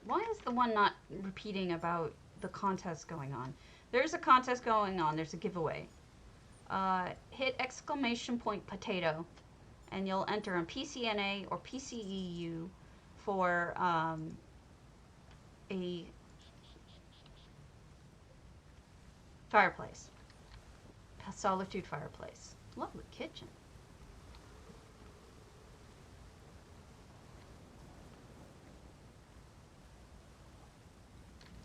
Why is the one not repeating about the contest going on? There's a contest going on. There's a giveaway. Hit exclamation point potato, and you'll enter in PCNA or PCEU for a fireplace. A solitude fireplace. Lovely kitchen.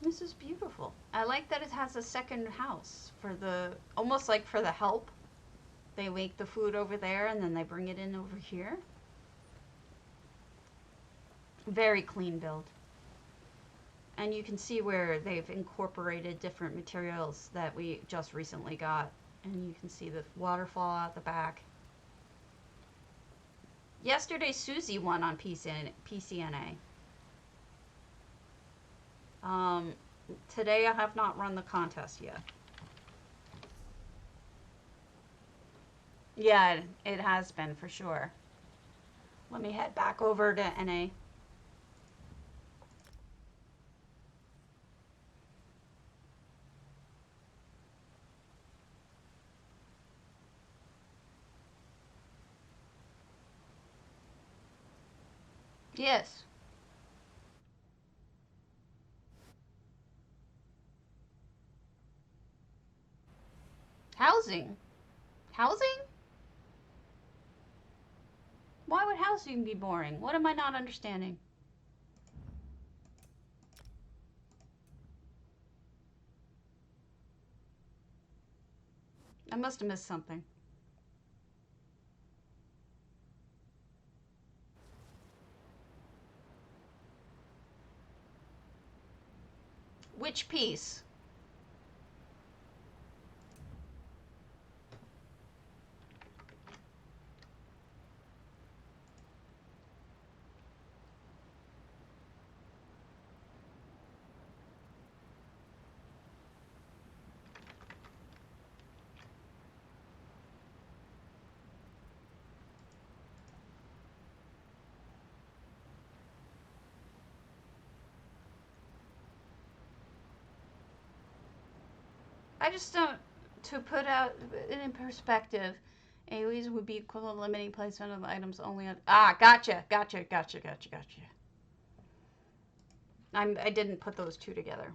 This is beautiful. I like that it has a second house for the, almost like for the help. They make the food over there and then they bring it in over here. Very clean build. And you can see where they've incorporated different materials that we just recently got. And you can see the waterfall out the back. Yesterday, Susie won on PCNA. Today I have not run the contest yet. Yeah, it has been for sure. Let me head back over to NA. Yes. Housing? Housing? Why would housing be boring? What am I not understanding? I must have missed something. Which piece? I just don't, to put out in perspective, AoEs would be equivalent to limiting placement of items only on, gotcha. I didn't put those two together.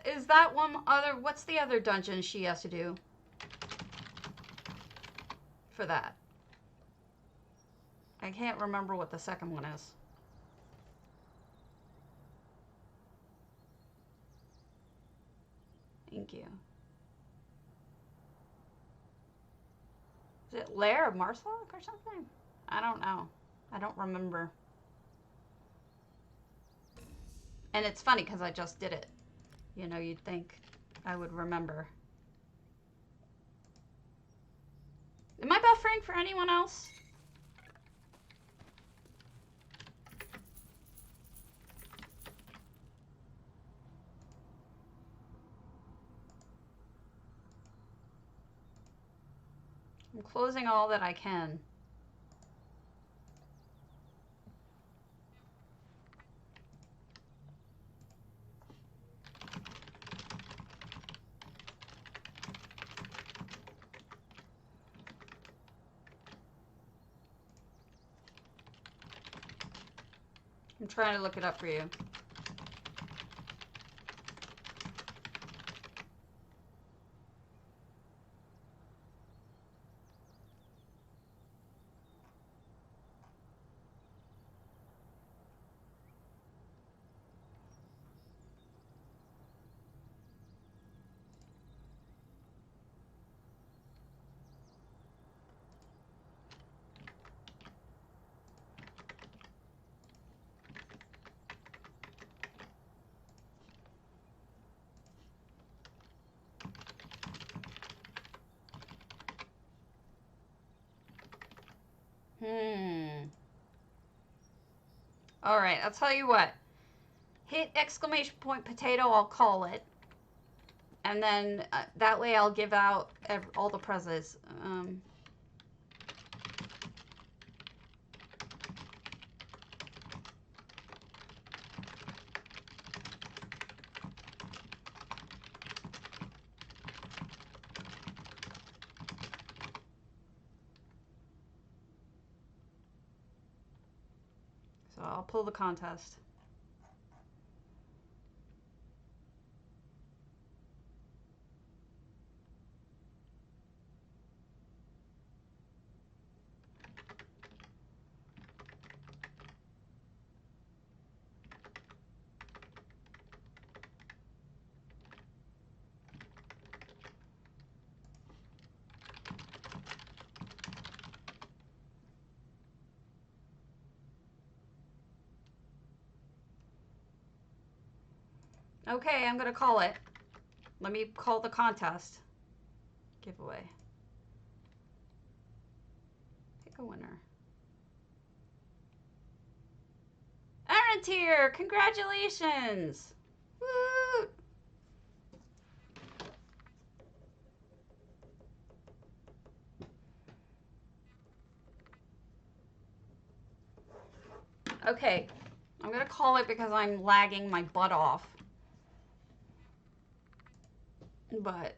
Is that one other, what's the other dungeon she has to do for that? I can't remember what the second one is. Thank you. Is it Lair of Marsalek or something? I don't know. I don't remember. And it's funny because I just did it. You know, you'd think I would remember. Am I buffering for anyone else? I'm closing all that I can. I'm trying to look it up for you. All right, I'll tell you what. Hit exclamation point potato, I'll call it. And then that way I'll give out all the prezes. So I'll pull the contest. Okay, I'm gonna call it. Let me call the contest. Giveaway. Pick a winner. Aaron's here! Congratulations! Woo! Okay, I'm gonna call it because I'm lagging my butt off. But